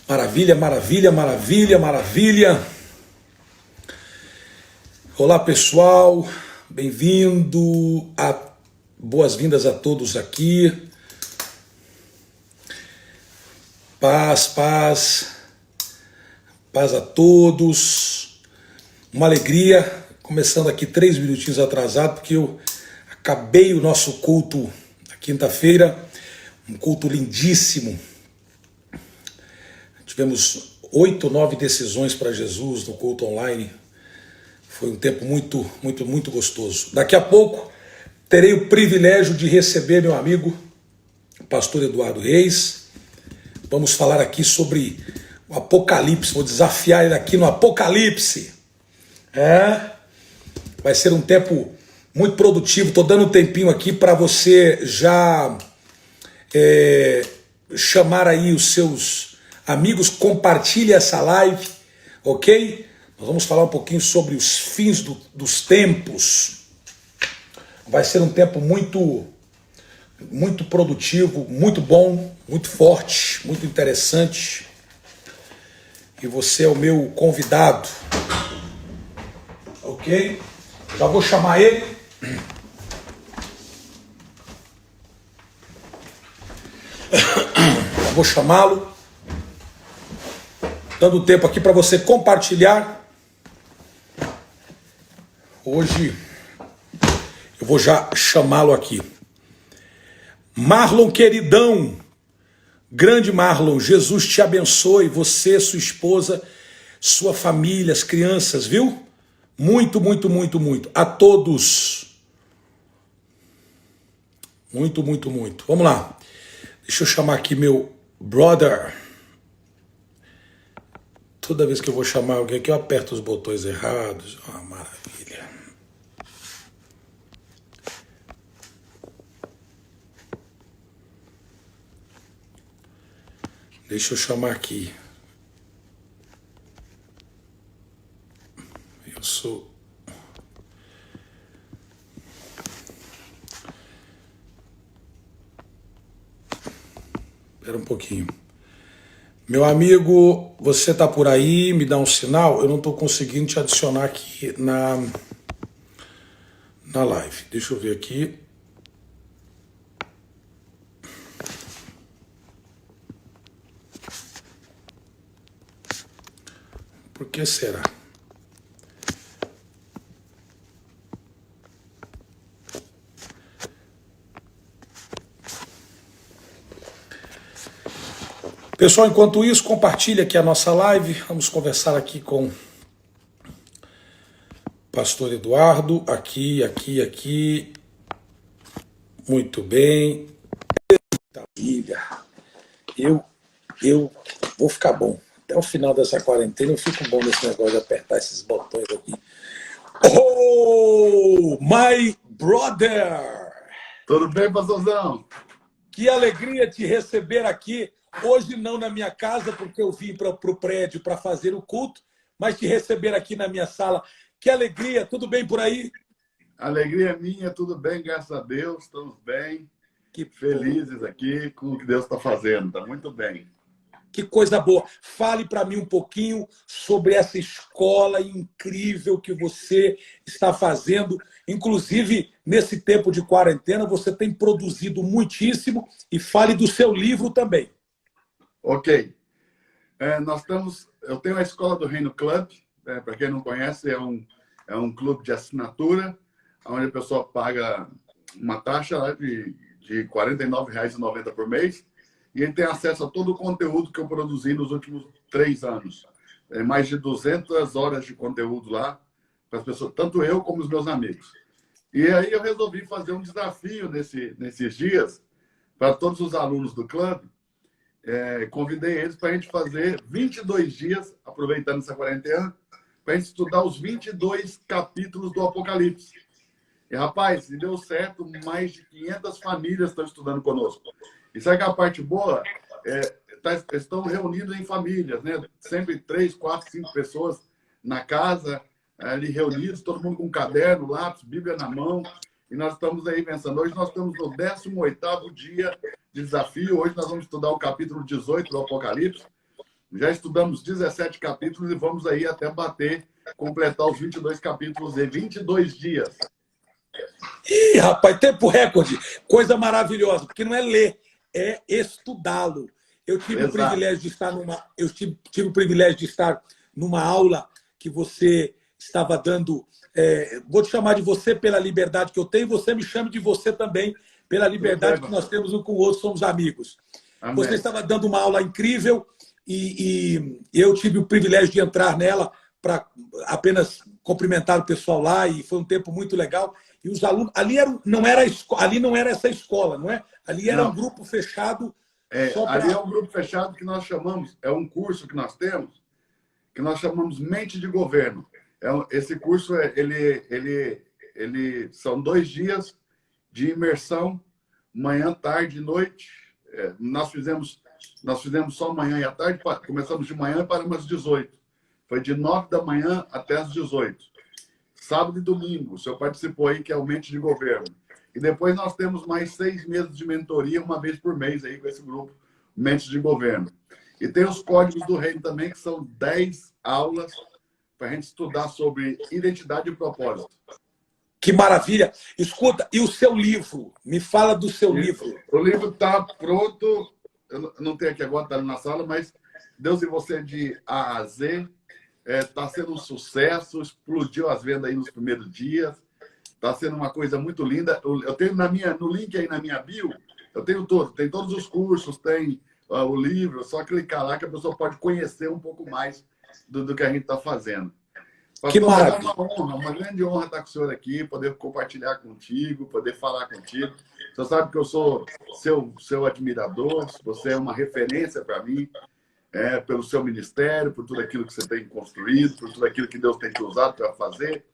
Maravilha, maravilha, maravilha, maravilha. Olá, pessoal. Bem-vindo. Boas-vindas a todos aqui. Paz, paz. Paz a todos. Uma alegria. Começando aqui 3 minutinhos atrasado, porque eu acabei o nosso culto na quinta-feira. Um culto lindíssimo. Tivemos 8 ou 9 decisões para Jesus no culto online. Foi um tempo muito gostoso. Daqui a pouco terei o privilégio de receber meu amigo, o pastor Eduardo Reis. Vamos falar aqui sobre o Apocalipse. Vou desafiar ele aqui no Apocalipse. Vai ser um tempo muito produtivo. Estou dando um tempinho aqui para você já chamar aí os seus amigos, compartilhe essa live, ok? Nós vamos falar um pouquinho sobre os fins dos tempos. Vai ser um tempo muito produtivo, muito bom, muito forte, muito interessante. E você é o meu convidado, ok? Já vou chamar ele. Já vou chamá-lo. Dando tempo aqui para você compartilhar. Hoje eu vou já chamá-lo aqui. Marlon, queridão, grande Marlon, Jesus te abençoe, você, sua esposa, sua família, as crianças, viu? Muito. A todos. Muito. Vamos lá. Deixa eu chamar aqui meu brother. Toda vez que eu vou chamar alguém aqui, eu aperto os botões errados. Maravilha. Deixa eu chamar aqui. Eu sou... Espera um pouquinho. Meu amigo, você tá por aí? Me dá um sinal? Eu não tô conseguindo te adicionar aqui na live. Deixa eu ver aqui. Por que será? Pessoal, enquanto isso, compartilha aqui a nossa live. Vamos conversar aqui com o pastor Eduardo. Aqui. Muito bem. Maravilha. Eu vou ficar bom. Até o final dessa quarentena eu fico bom nesse negócio de apertar esses botões aqui. Oh, my brother! Tudo bem, pastorzão? Que alegria te receber aqui. Hoje não na minha casa, porque eu vim para o prédio para fazer o culto, mas te receber aqui na minha sala. Que alegria, tudo bem por aí? Alegria minha, tudo bem, graças a Deus, estamos bem, Que felizes aqui com o que Deus está fazendo, está muito bem. Que coisa boa. Fale para mim um pouquinho sobre essa escola incrível que você está fazendo. Inclusive, nesse tempo de quarentena, você tem produzido muitíssimo e fale do seu livro também. Ok. Eu tenho a Escola do Reino Club, para quem não conhece, é um clube de assinatura, onde a pessoa paga uma taxa lá de R$ 49,90 por mês, e ele tem acesso a todo o conteúdo que eu produzi nos últimos 3 anos. Mais de 200 horas de conteúdo lá, para as pessoas, tanto eu como os meus amigos. E aí eu resolvi fazer um desafio nesses dias, para todos os alunos do clube. Convidei eles para a gente fazer 22 dias, aproveitando essa quarentena, para a gente estudar os 22 capítulos do Apocalipse. E, rapaz, se deu certo, mais de 500 famílias estão estudando conosco. E sabe que a parte boa? Estão reunidos em famílias, né? Sempre 3, 4, 5 pessoas na casa, ali reunidos, todo mundo com caderno, lápis, Bíblia na mão. e nós estamos aí pensando. Hoje nós estamos no 18º dia de desafio. Hoje nós vamos estudar o capítulo 18 do Apocalipse. Já estudamos 17 capítulos e vamos aí até completar os 22 capítulos em 22 dias. Ih, rapaz, tempo recorde. Coisa maravilhosa, porque não é ler, é estudá-lo. Eu tive o privilégio de estar tive o privilégio de estar numa aula que você estava dando. Vou te chamar de você pela liberdade que eu tenho, você me chame de você também pela liberdade que nós temos um com o outro, somos amigos. Amém. Você estava dando uma aula incrível e eu tive o privilégio de entrar nela para apenas cumprimentar o pessoal lá, e foi um tempo muito legal. E os alunos ali não era essa escola, não é? Ali era um grupo fechado. Ali é um grupo fechado que nós chamamos, é um curso que nós temos, que nós chamamos Mente de Governo. Esse curso ele são 2 dias de imersão, manhã, tarde e noite. Nós fizemos só manhã e à tarde, começamos de manhã e paramos às 18. Foi de 9 da manhã até às 18. Sábado e domingo, o senhor participou aí, que é o Mente de Governo. E depois nós temos mais 6 meses de mentoria, uma vez por mês aí com esse grupo, Mente de Governo. E tem os Códigos do Reino também, que são 10 aulas para a gente estudar sobre identidade e propósito. Que maravilha! Escuta, e o seu livro? Me fala do seu livro. O livro está pronto, eu não tenho aqui agora, está ali na sala, mas Deus e Você de A a Z. Está sendo um sucesso, explodiu as vendas aí nos primeiros dias. Está sendo uma coisa muito linda. Eu tenho no link aí na minha bio, eu tenho tem todos os cursos, tem o livro, só clicar lá que a pessoa pode conhecer um pouco mais do que a gente está fazendo. Pastor, que maravilha! É uma honra, uma grande honra estar com o senhor aqui, poder compartilhar contigo, poder falar contigo. Você sabe que eu sou seu admirador, você é uma referência para mim. Pelo seu ministério, por tudo aquilo que você tem construído, por tudo aquilo que Deus tem te usado para fazer.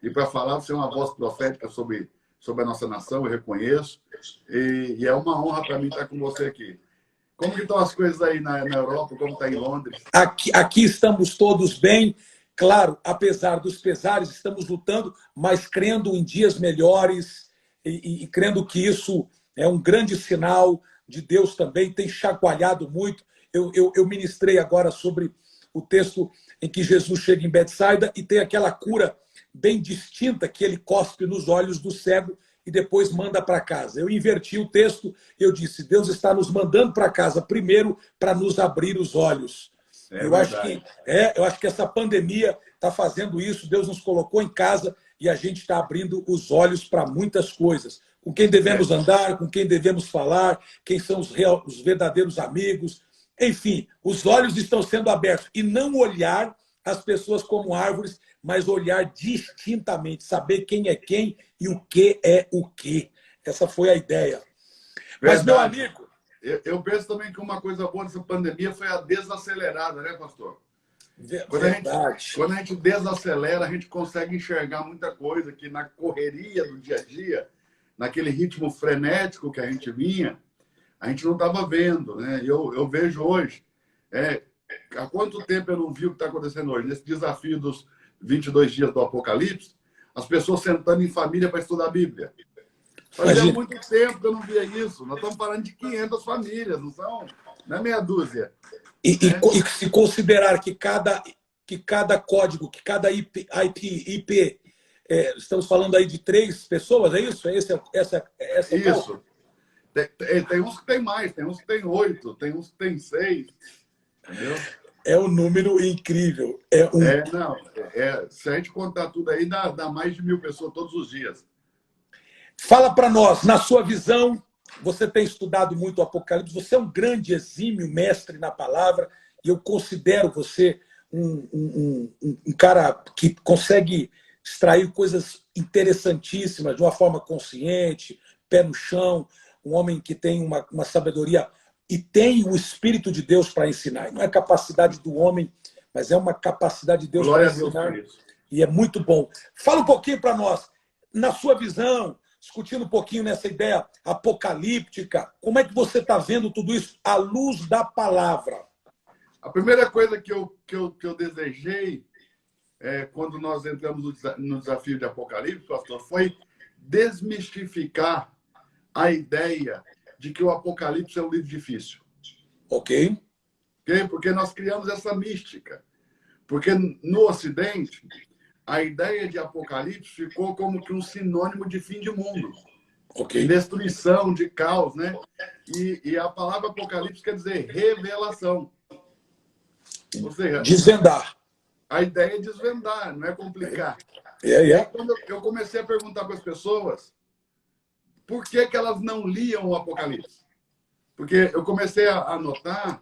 E para falar, você é uma voz profética sobre a nossa nação, eu reconheço. E é uma honra para mim estar com você aqui. Como que estão as coisas aí na Europa? Como está em Londres? Aqui estamos todos bem. Claro, apesar dos pesares, estamos lutando, mas crendo em dias melhores e crendo que isso é um grande sinal de Deus também. Tem chacoalhado muito. Eu ministrei agora sobre o texto em que Jesus chega em Betsaida e tem aquela cura bem distinta que ele cospe nos olhos do cego e depois manda para casa. Eu inverti o texto e eu disse, Deus está nos mandando para casa primeiro para nos abrir os olhos. Eu acho que essa pandemia está fazendo isso. Deus nos colocou em casa e a gente está abrindo os olhos para muitas coisas. Com quem devemos andar, com quem devemos falar, quem são os verdadeiros amigos. Enfim, os olhos estão sendo abertos e não olhar as pessoas como árvores, mas olhar distintamente, saber quem é quem e o que é o que. Essa foi a ideia. Mas, meu amigo... Eu penso também que uma coisa boa dessa pandemia foi a desacelerada, né, pastor? Quando a gente desacelera, a gente consegue enxergar muita coisa que na correria do dia a dia, naquele ritmo frenético que a gente vinha, a gente não estava vendo, né? Eu vejo hoje. Há quanto tempo eu não vi o que está acontecendo hoje? Nesse desafio dos 22 dias do Apocalipse, as pessoas sentando em família para estudar a Bíblia. Fazia muito tempo que eu não via isso. Nós estamos falando de 500 famílias, não é meia dúzia. E se considerar que cada código, que cada IP, estamos falando aí de 3 pessoas, é isso? Essa isso. Tem uns que tem mais, tem uns que tem 8, tem uns que tem 6. Entendeu? É um número incrível. Se a gente contar tudo aí, dá mais de 1000 pessoas todos os dias. Fala para nós, na sua visão, você tem estudado muito o Apocalipse, você é um grande, exímio mestre na palavra, e eu considero você um cara que consegue extrair coisas interessantíssimas de uma forma consciente, pé no chão, um homem que tem uma sabedoria e tem o Espírito de Deus para ensinar. Não é capacidade do homem, mas é uma capacidade de Deus para ensinar. E é muito bom. Fala um pouquinho para nós, na sua visão, discutindo um pouquinho nessa ideia apocalíptica, como é que você está vendo tudo isso à luz da palavra? A primeira coisa que eu desejei quando nós entramos no desafio de Apocalipse, pastor, foi desmistificar a ideia de que o Apocalipse é um livro difícil. Ok. Okay? Porque nós criamos essa mística. Porque no Ocidente, a ideia de Apocalipse ficou como que um sinônimo de fim de mundo. Ok. De destruição, de caos, né? E a palavra Apocalipse quer dizer revelação. Ou seja, Desvendar. a ideia é desvendar, não é complicar. É, E aí, é. quando eu comecei a perguntar para as pessoas por que elas não liam o Apocalipse. Porque eu comecei a notar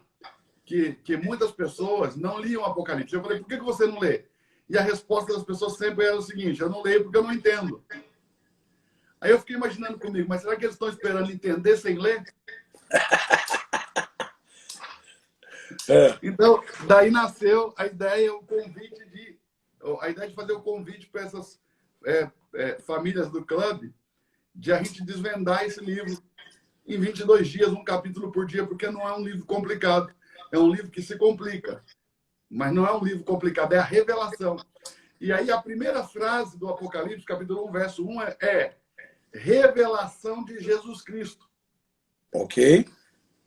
que muitas pessoas não liam o Apocalipse. Eu falei, por que você não lê? E a resposta das pessoas sempre era o seguinte, eu não leio porque eu não entendo. Aí eu fiquei imaginando comigo, mas será que eles estão esperando entender sem ler? É. Então, daí nasceu a ideia, a ideia de fazer o convite para essas famílias do clube, de a gente desvendar esse livro em 22 dias, um capítulo por dia, porque não é um livro complicado. É um livro que se complica. Mas não é um livro complicado, é a revelação. E aí a primeira frase do Apocalipse, capítulo 1, verso 1, é revelação de Jesus Cristo. Ok.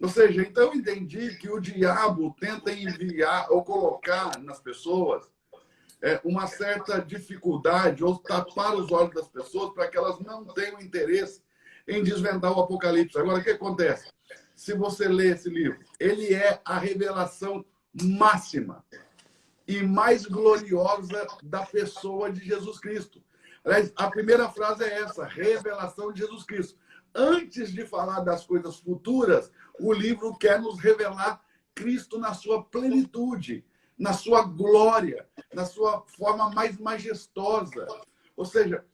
Ou seja, então eu entendi que o diabo tenta enviar ou colocar nas pessoas uma certa dificuldade ou tapar os olhos das pessoas para que elas não tenham interesse em desvendar o Apocalipse. Agora, o que acontece? Se você lê esse livro, ele é a revelação máxima e mais gloriosa da pessoa de Jesus Cristo. Aliás, a primeira frase é essa, revelação de Jesus Cristo. Antes de falar das coisas futuras, o livro quer nos revelar Cristo na sua plenitude, na sua glória, na sua forma mais majestosa. Ou seja,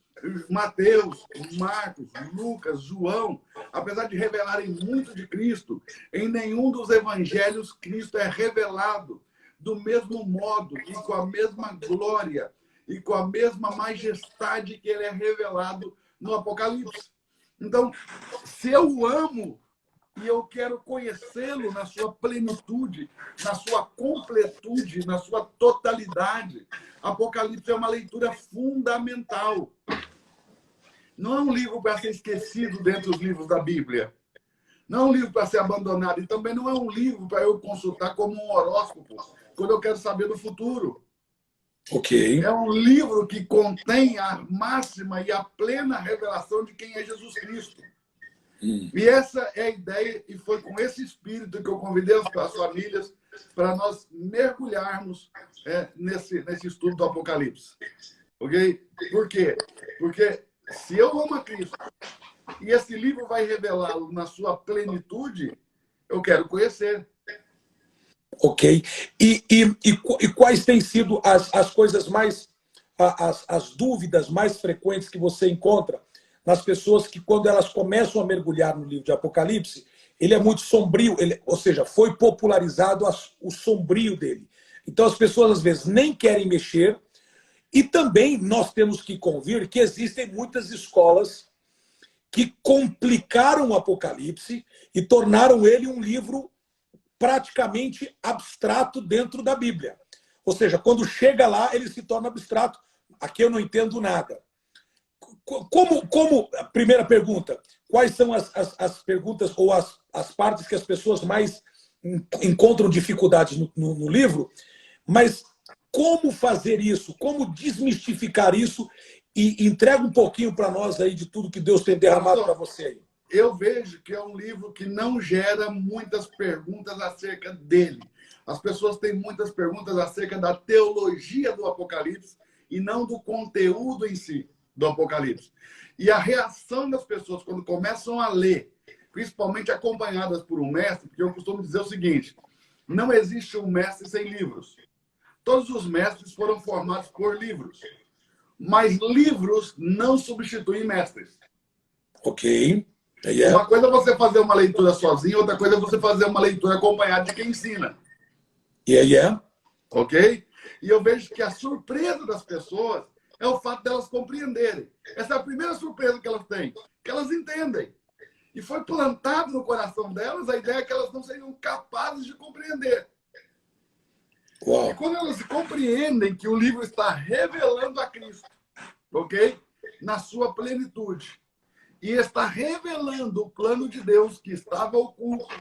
Mateus, Marcos, Lucas, João, apesar de revelarem muito de Cristo, em nenhum dos evangelhos Cristo é revelado do mesmo modo e com a mesma glória e com a mesma majestade que ele é revelado no Apocalipse. Então, se eu o amo e eu quero conhecê-lo na sua plenitude, na sua completude, na sua totalidade, Apocalipse é uma leitura fundamental. Não é um livro para ser esquecido dentre os livros da Bíblia. Não é um livro para ser abandonado. E também não é um livro para eu consultar como um horóscopo, quando eu quero saber do futuro. Ok. É um livro que contém a máxima e a plena revelação de quem é Jesus Cristo. E essa é a ideia, e foi com esse espírito que eu convidei as famílias para nós mergulharmos nesse estudo do Apocalipse. Ok? Por quê? Porque se eu amo a Cristo e esse livro vai revelá-lo na sua plenitude, eu quero conhecer. Ok. E quais têm sido as coisas mais, as dúvidas mais frequentes que você encontra nas pessoas que, quando elas começam a mergulhar no livro de Apocalipse, ele é muito sombrio, ou seja, foi popularizado o sombrio dele. Então as pessoas, às vezes, nem querem mexer. E também nós temos que convir que existem muitas escolas que complicaram o Apocalipse e tornaram ele um livro praticamente abstrato dentro da Bíblia. Ou seja, quando chega lá, ele se torna abstrato. Aqui eu não entendo nada. Primeira pergunta, quais são as perguntas ou as partes que as pessoas mais encontram dificuldades no livro? Mas como fazer isso? Como desmistificar isso? E entrega um pouquinho para nós aí de tudo que Deus tem derramado para você aí. Eu vejo que é um livro que não gera muitas perguntas acerca dele. As pessoas têm muitas perguntas acerca da teologia do Apocalipse e não do conteúdo em si do Apocalipse. E a reação das pessoas quando começam a ler, principalmente acompanhadas por um mestre, porque eu costumo dizer o seguinte, não existe um mestre sem livros. Todos os mestres foram formados por livros. Mas livros não substituem mestres. Ok. Uma coisa é você fazer uma leitura sozinho, outra coisa é você fazer uma leitura acompanhada de quem ensina. Ok? E eu vejo que a surpresa das pessoas é o fato delas compreenderem. Essa é a primeira surpresa que elas têm, que elas entendem. E foi plantado no coração delas a ideia que elas não seriam capazes de compreender. Uau. E quando elas compreendem que o livro está revelando a Cristo, ok? na sua plenitude. E está revelando o plano de Deus que estava oculto,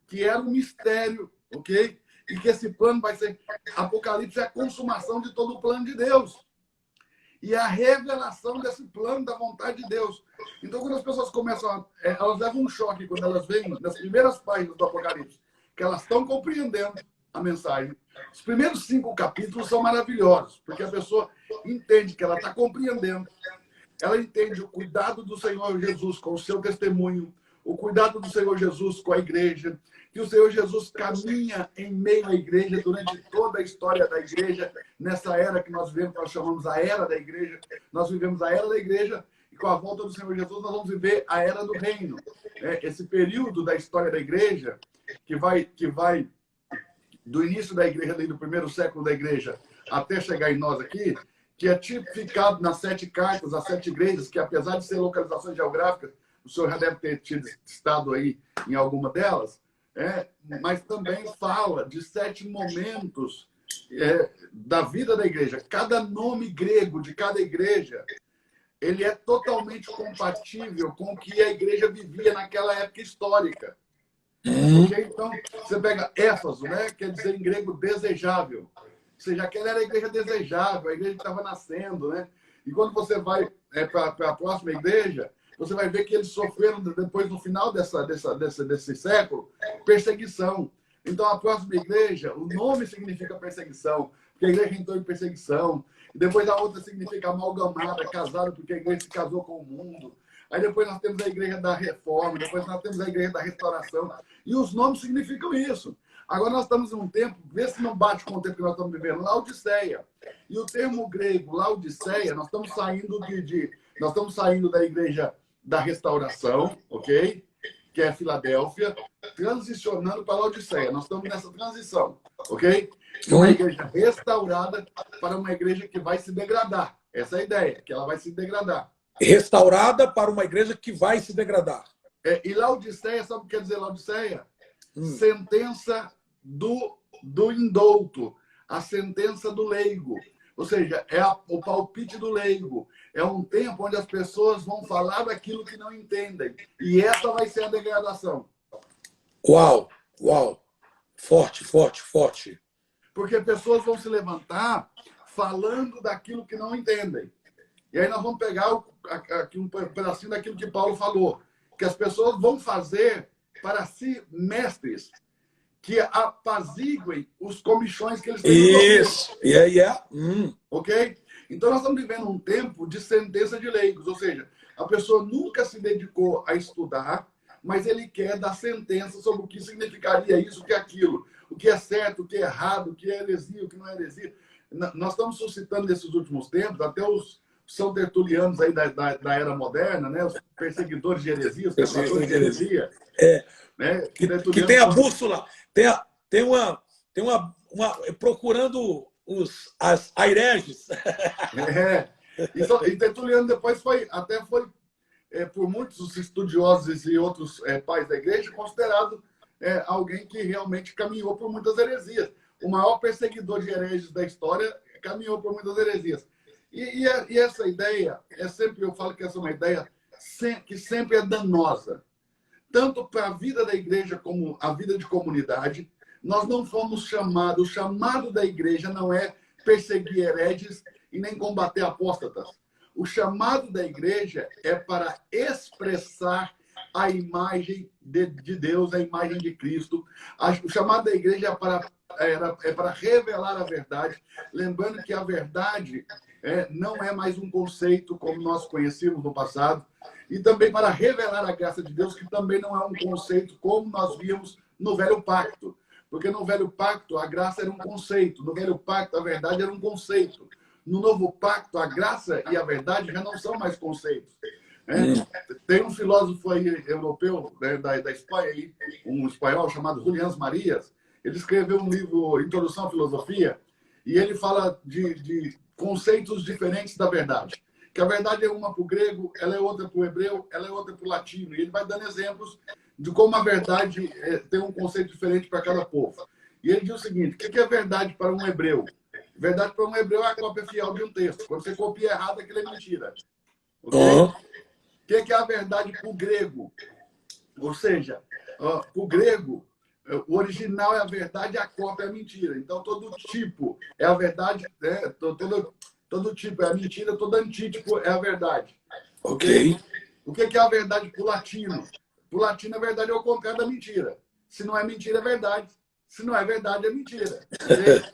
que era um mistério, ok? E que esse plano vai ser... Apocalipse é a consumação de todo o plano de Deus. E a revelação desse plano da vontade de Deus. Então, quando as pessoas começam elas levam um choque quando elas veem nas primeiras páginas do Apocalipse que elas estão compreendendo a mensagem. Os primeiros 5 capítulos são maravilhosos, porque a pessoa entende que ela está compreendendo. Ela entende o cuidado do Senhor Jesus com o seu testemunho, o cuidado do Senhor Jesus com a igreja, que o Senhor Jesus caminha em meio à igreja durante toda a história da igreja, nessa era que nós vivemos, nós chamamos a era da igreja. Nós vivemos a era da igreja e com a volta do Senhor Jesus nós vamos viver a era do reino. Esse período da história da igreja, que vai do início da igreja, do primeiro século da igreja, até chegar em nós aqui, que é tipificado nas 7 cartas, as 7 igrejas, que apesar de ser localizações geográficas, o senhor já deve ter estado aí em alguma delas, mas também fala de 7 momentos da vida da igreja. Cada nome grego de cada igreja, ele é totalmente compatível com o que a igreja vivia naquela época histórica. Okay? Então, você pega Éfaso, né? Quer dizer em grego desejável. Ou seja, aquela era a igreja desejável, a igreja que estava nascendo, né? E quando você vai para a próxima igreja, você vai ver que eles sofreram, depois, no final desse século, perseguição. Então, a próxima igreja, o nome significa perseguição, porque a igreja entrou em perseguição. E depois a outra significa amalgamada, casada, porque a igreja se casou com o mundo. Aí depois nós temos a igreja da reforma, depois nós temos a igreja da restauração. E os nomes significam isso. Agora nós estamos em um tempo, vê se não bate com o tempo que nós estamos vivendo, Laodiceia. E o termo grego, Laodiceia, nós estamos saindo da igreja da restauração, ok? Que é Filadélfia, transicionando para Laodiceia. Nós estamos nessa transição, ok? De uma igreja restaurada para uma igreja que vai se degradar. Essa é a ideia, que ela vai se degradar. Restaurada para uma igreja que vai se degradar. E Laodiceia, sabe o que quer dizer Laodiceia? Sentença do indouto, a sentença do leigo. Ou seja, o palpite do leigo. É um tempo onde as pessoas vão falar daquilo que não entendem. E essa vai ser a degradação. Uau, uau. Forte, forte, forte. Porque pessoas vão se levantar falando daquilo que não entendem. E aí nós vamos pegar aqui um pedacinho daquilo que Paulo falou. Que as pessoas vão fazer para si mestres que apaziguem os comichões que eles têm. Isso, Ok? Então, nós estamos vivendo um tempo de sentença de leigos. Ou seja, a pessoa nunca se dedicou a estudar, mas ele quer dar sentença sobre o que significaria isso, o que é aquilo. O que é certo, o que é errado, o que é heresia, o que não é heresia. Nós estamos suscitando nesses últimos tempos, até os são tertulianos aí da era moderna, né? Os perseguidores de heresia, os perseguidores de heresia. Né? Que tem a bússola, tem uma procurando as aireges. E Tertuliano depois foi por muitos estudiosos e outros pais da igreja, considerado alguém que realmente caminhou por muitas heresias. O maior perseguidor de hereges da história caminhou por muitas heresias. E essa ideia, eu falo que essa é uma ideia que sempre é danosa. Tanto para a vida da igreja como a vida de comunidade. Nós não fomos chamados, o chamado da igreja não é perseguir hereges e nem combater apóstatas. O chamado da igreja é para expressar a imagem de Deus, a imagem de Cristo. O chamado da igreja é para revelar a verdade, lembrando que a verdade não é mais um conceito como nós conhecíamos no passado, e também para revelar a graça de Deus, que também não é um conceito como nós víamos no Velho Pacto. Porque no Velho Pacto a graça era um conceito, no Velho Pacto a verdade era um conceito. No Novo Pacto a graça e a verdade já não são mais conceitos. Tem um filósofo aí europeu, da Espanha, aí, um espanhol chamado Julián Marias. Ele escreveu um livro, Introdução à Filosofia, e ele fala de conceitos diferentes da verdade. Que a verdade é uma para o grego, ela é outra para o hebreu, ela é outra para o latino. E ele vai dando exemplos de como a verdade tem um conceito diferente para cada povo. E ele diz o seguinte: o que é verdade para um hebreu? Verdade para um hebreu é a cópia fiel de um texto. Quando você copia errado, aquilo é mentira. Ok? Uhum. O que é a verdade para o grego? Ou seja, para o grego, o original é a verdade e a cópia é a mentira. Então, todo tipo é a verdade, né? Todo tipo é a mentira, todo antítipo é a verdade. Ok. Ok? O que é a verdade para o latino? Para o latino, a verdade é o contrário da mentira. Se não é mentira, é verdade. Se não é verdade, é mentira. Ok?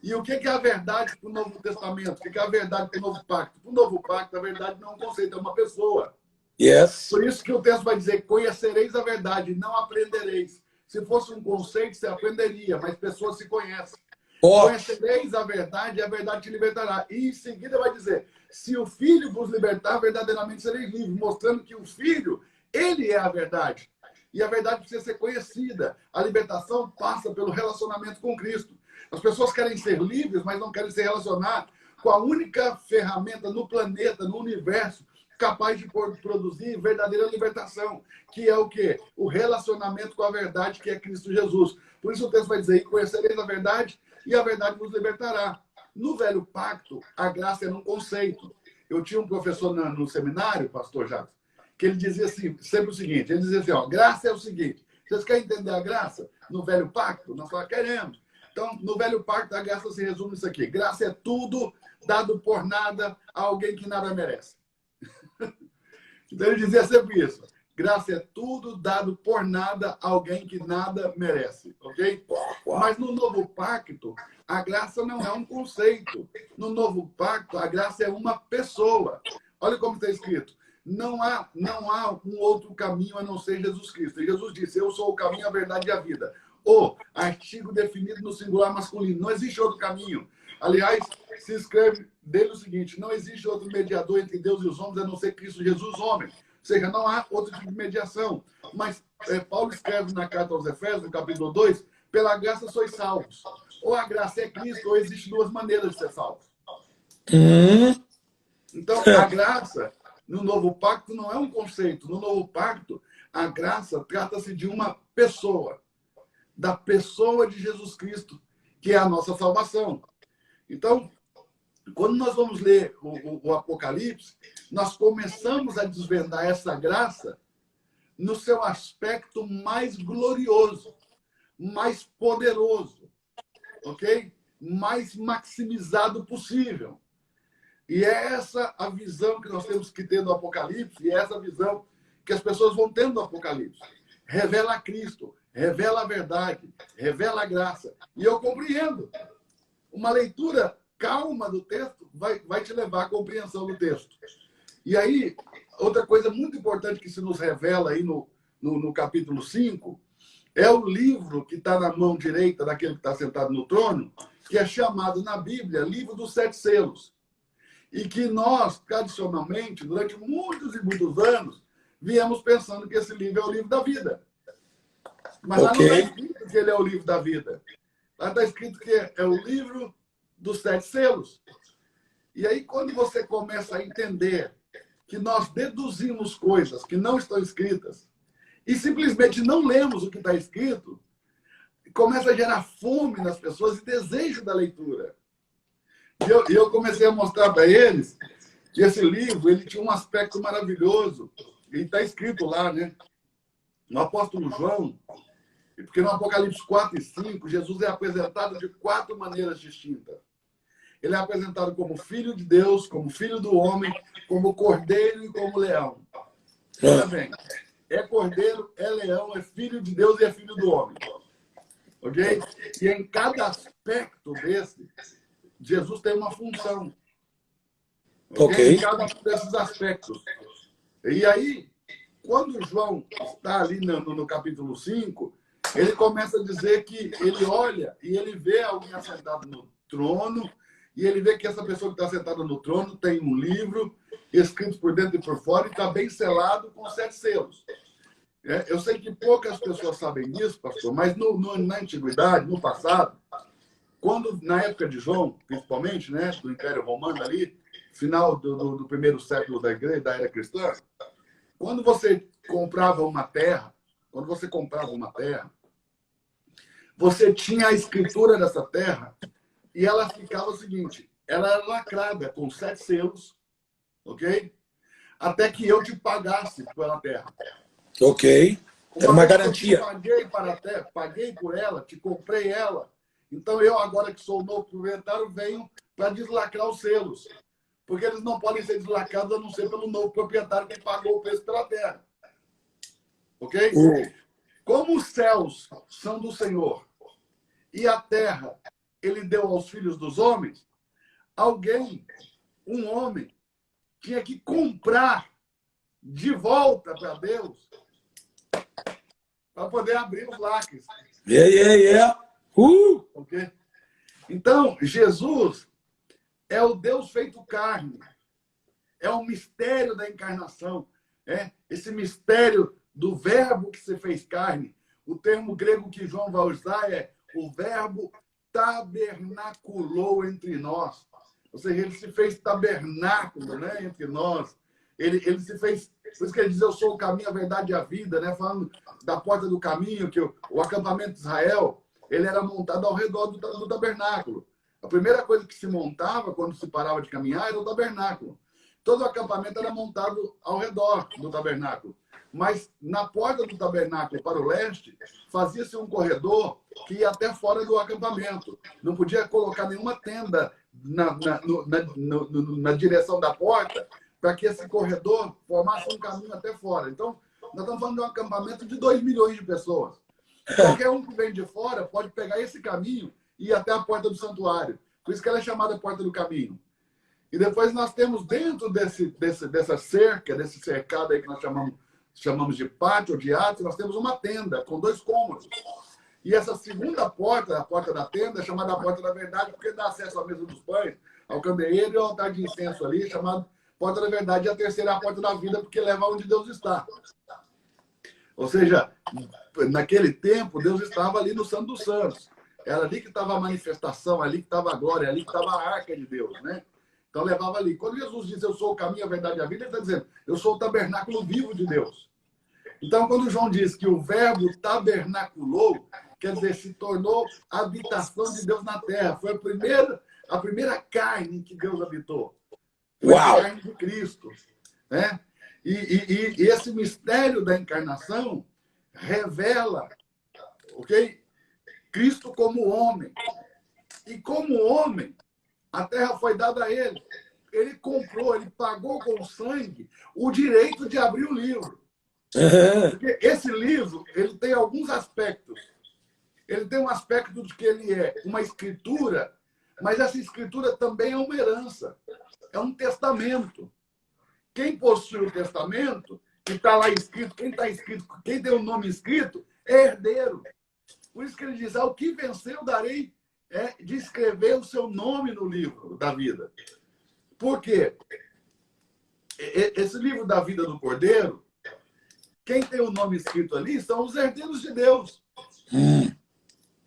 E o que é a verdade para o Novo Testamento? O que é a verdade para o Novo Pacto? Para o Novo Pacto, a verdade não é um conceito, é uma pessoa. Yes. Por isso que o texto vai dizer: conhecereis a verdade, não aprendereis. Se fosse um conceito, você aprenderia, mas pessoas se conhecem. Ó, Conhecereis a verdade e a verdade te libertará. E em seguida vai dizer: se o Filho vos libertar, verdadeiramente sereis livres, mostrando que o Filho, ele é a verdade. E a verdade precisa ser conhecida. A libertação passa pelo relacionamento com Cristo. As pessoas querem ser livres, mas não querem se relacionar com a única ferramenta no planeta, no universo, capaz de produzir verdadeira libertação, que é o quê? O relacionamento com a verdade, que é Cristo Jesus. Por isso o texto vai dizer: conhecereis a verdade e a verdade vos libertará. No Velho Pacto, a graça era um conceito. Eu tinha um professor no seminário, pastor Jacques, que ele dizia assim, sempre o seguinte: ele dizia assim, ó, graça é o seguinte, vocês querem entender a graça no Velho Pacto? Nós falamos: queremos. Então, no Velho Pacto, a graça se resume nisso aqui: graça é tudo dado por nada a alguém que nada merece. Então, ele dizia sempre isso: graça é tudo dado por nada a alguém que nada merece, ok? Mas no Novo Pacto, a graça não é um conceito. No Novo Pacto, a graça é uma pessoa. Olha como está escrito: não há um outro caminho a não ser Jesus Cristo. E Jesus disse: eu sou o caminho, a verdade e a vida. O artigo definido no singular masculino. Não existe outro caminho. Aliás, se escreve dele o seguinte: não existe outro mediador entre Deus e os homens a não ser Cristo Jesus, homem. Ou seja, não há outro tipo de mediação. Mas Paulo escreve na carta aos Efésios, no capítulo 2, pela graça sois salvos. Ou a graça é Cristo, ou existem duas maneiras de ser salvos. Então, a graça, no Novo Pacto, não é um conceito. No Novo Pacto, a graça trata-se de uma pessoa. Da pessoa de Jesus Cristo, que é a nossa salvação. Então, quando nós vamos ler o Apocalipse, nós começamos a desvendar essa graça no seu aspecto mais glorioso, mais poderoso, ok? Mais maximizado possível. E é essa a visão que nós temos que ter do Apocalipse, e é essa visão que as pessoas vão tendo do Apocalipse. Revela Cristo, revela a verdade, revela a graça. E eu compreendo. Uma leitura calma do texto vai te levar à compreensão do texto. E aí, outra coisa muito importante que se nos revela aí no capítulo 5 é o livro que está na mão direita daquele que está sentado no trono, que é chamado na Bíblia Livro dos Sete Selos. E que nós, tradicionalmente, durante muitos e muitos anos, viemos pensando que esse livro é o livro da vida. Mas lá não está escrito que ele é o livro da vida. Lá está escrito que é o livro dos sete selos. E aí, quando você começa a entender que nós deduzimos coisas que não estão escritas e simplesmente não lemos o que está escrito, começa a gerar fome nas pessoas e desejo da leitura. E eu comecei a mostrar para eles que esse livro ele tinha um aspecto maravilhoso. E está escrito lá, né? No apóstolo João, porque no Apocalipse 4 e 5, Jesus é apresentado de 4 maneiras distintas. Ele é apresentado como filho de Deus, como filho do homem, como cordeiro e como leão. Olha bem, é cordeiro, é leão, é filho de Deus e é filho do homem. Ok? E em cada aspecto desse, Jesus tem uma função. Ok? Em cada um desses aspectos. E aí, quando João está ali no capítulo 5, ele começa a dizer que ele olha e ele vê alguém assentado no trono, e ele vê que essa pessoa que está sentada no trono tem um livro escrito por dentro e por fora e está bem selado com 7 selos. Eu sei que poucas pessoas sabem disso, pastor, mas na antiguidade, no passado, quando, na época de João, principalmente, né, do Império Romano ali, final do primeiro século da igreja, da era cristã, quando você comprava uma terra, você tinha a escritura dessa terra e ela ficava o seguinte: ela era lacrada com 7 selos, ok? até que eu te pagasse pela terra. Ok. Era uma garantia. Eu paguei para a terra, paguei por ela, te comprei ela. Então eu, agora que sou o novo proprietário, venho para deslacrar os selos. Porque eles não podem ser deslacrados a não ser pelo novo proprietário que pagou o preço pela terra. Ok? Como os céus são do Senhor e a terra ele deu aos filhos dos homens, alguém, um homem, tinha que comprar de volta para Deus para poder abrir os lacres. Yeah. Ok? Então, Jesus é o Deus feito carne. É o mistério da encarnação. Esse mistério do verbo que se fez carne. O termo grego que João vai usar é o verbo tabernaculou entre nós. Ou seja, ele se fez tabernáculo, né, entre nós. Ele se fez... Por isso que ele diz, eu sou o caminho, a verdade e a vida, né? Falando da porta do caminho, que o acampamento de Israel, ele era montado ao redor do tabernáculo. A primeira coisa que se montava quando se parava de caminhar era o tabernáculo. Todo o acampamento era montado ao redor do tabernáculo. Mas na porta do tabernáculo para o leste, fazia-se um corredor que ia até fora do acampamento. Não podia colocar nenhuma tenda na direção da porta para que esse corredor formasse um caminho até fora. Então, nós estamos falando de um acampamento de 2 milhões de pessoas. Qualquer um que vem de fora pode pegar esse caminho e ir até a porta do santuário. Por isso que ela é chamada Porta do Caminho. E depois nós temos dentro dessa cerca, desse cercado aí que nós chamamos de pátio ou de átrio, nós temos uma tenda com 2 cômodos. E essa segunda porta, a porta da tenda, é chamada a Porta da Verdade, porque dá acesso à mesa dos pães, ao candeeiro e ao altar de incenso ali, chamado Porta da Verdade. E a terceira é a Porta da Vida, porque leva onde Deus está. Ou seja, naquele tempo, Deus estava ali no Santo dos Santos. Era ali que estava a manifestação, ali que estava a glória, ali que estava a arca de Deus, né? Então levava ali. Quando Jesus diz, eu sou o caminho, a verdade e a vida, ele está dizendo, eu sou o tabernáculo vivo de Deus. Então, quando João diz que o verbo tabernaculou, quer dizer, se tornou a habitação de Deus na terra. Foi a primeira carne que Deus habitou. Foi a carne de Cristo. Né? E esse mistério da encarnação revela, ok? Cristo como homem. E como homem, a terra foi dada a ele. Ele comprou, ele pagou com sangue o direito de abrir o livro. Porque esse livro, ele tem alguns aspectos. Ele tem um aspecto de que ele é uma escritura, mas essa escritura também é uma herança. É um testamento. Quem possui o testamento, que está lá escrito, quem tem o nome escrito, é herdeiro. Por isso que ele diz, ao que vencer eu darei de escrever o seu nome no livro da vida. Por quê? Esse livro da vida do Cordeiro, quem tem o nome escrito ali são os herdeiros de Deus.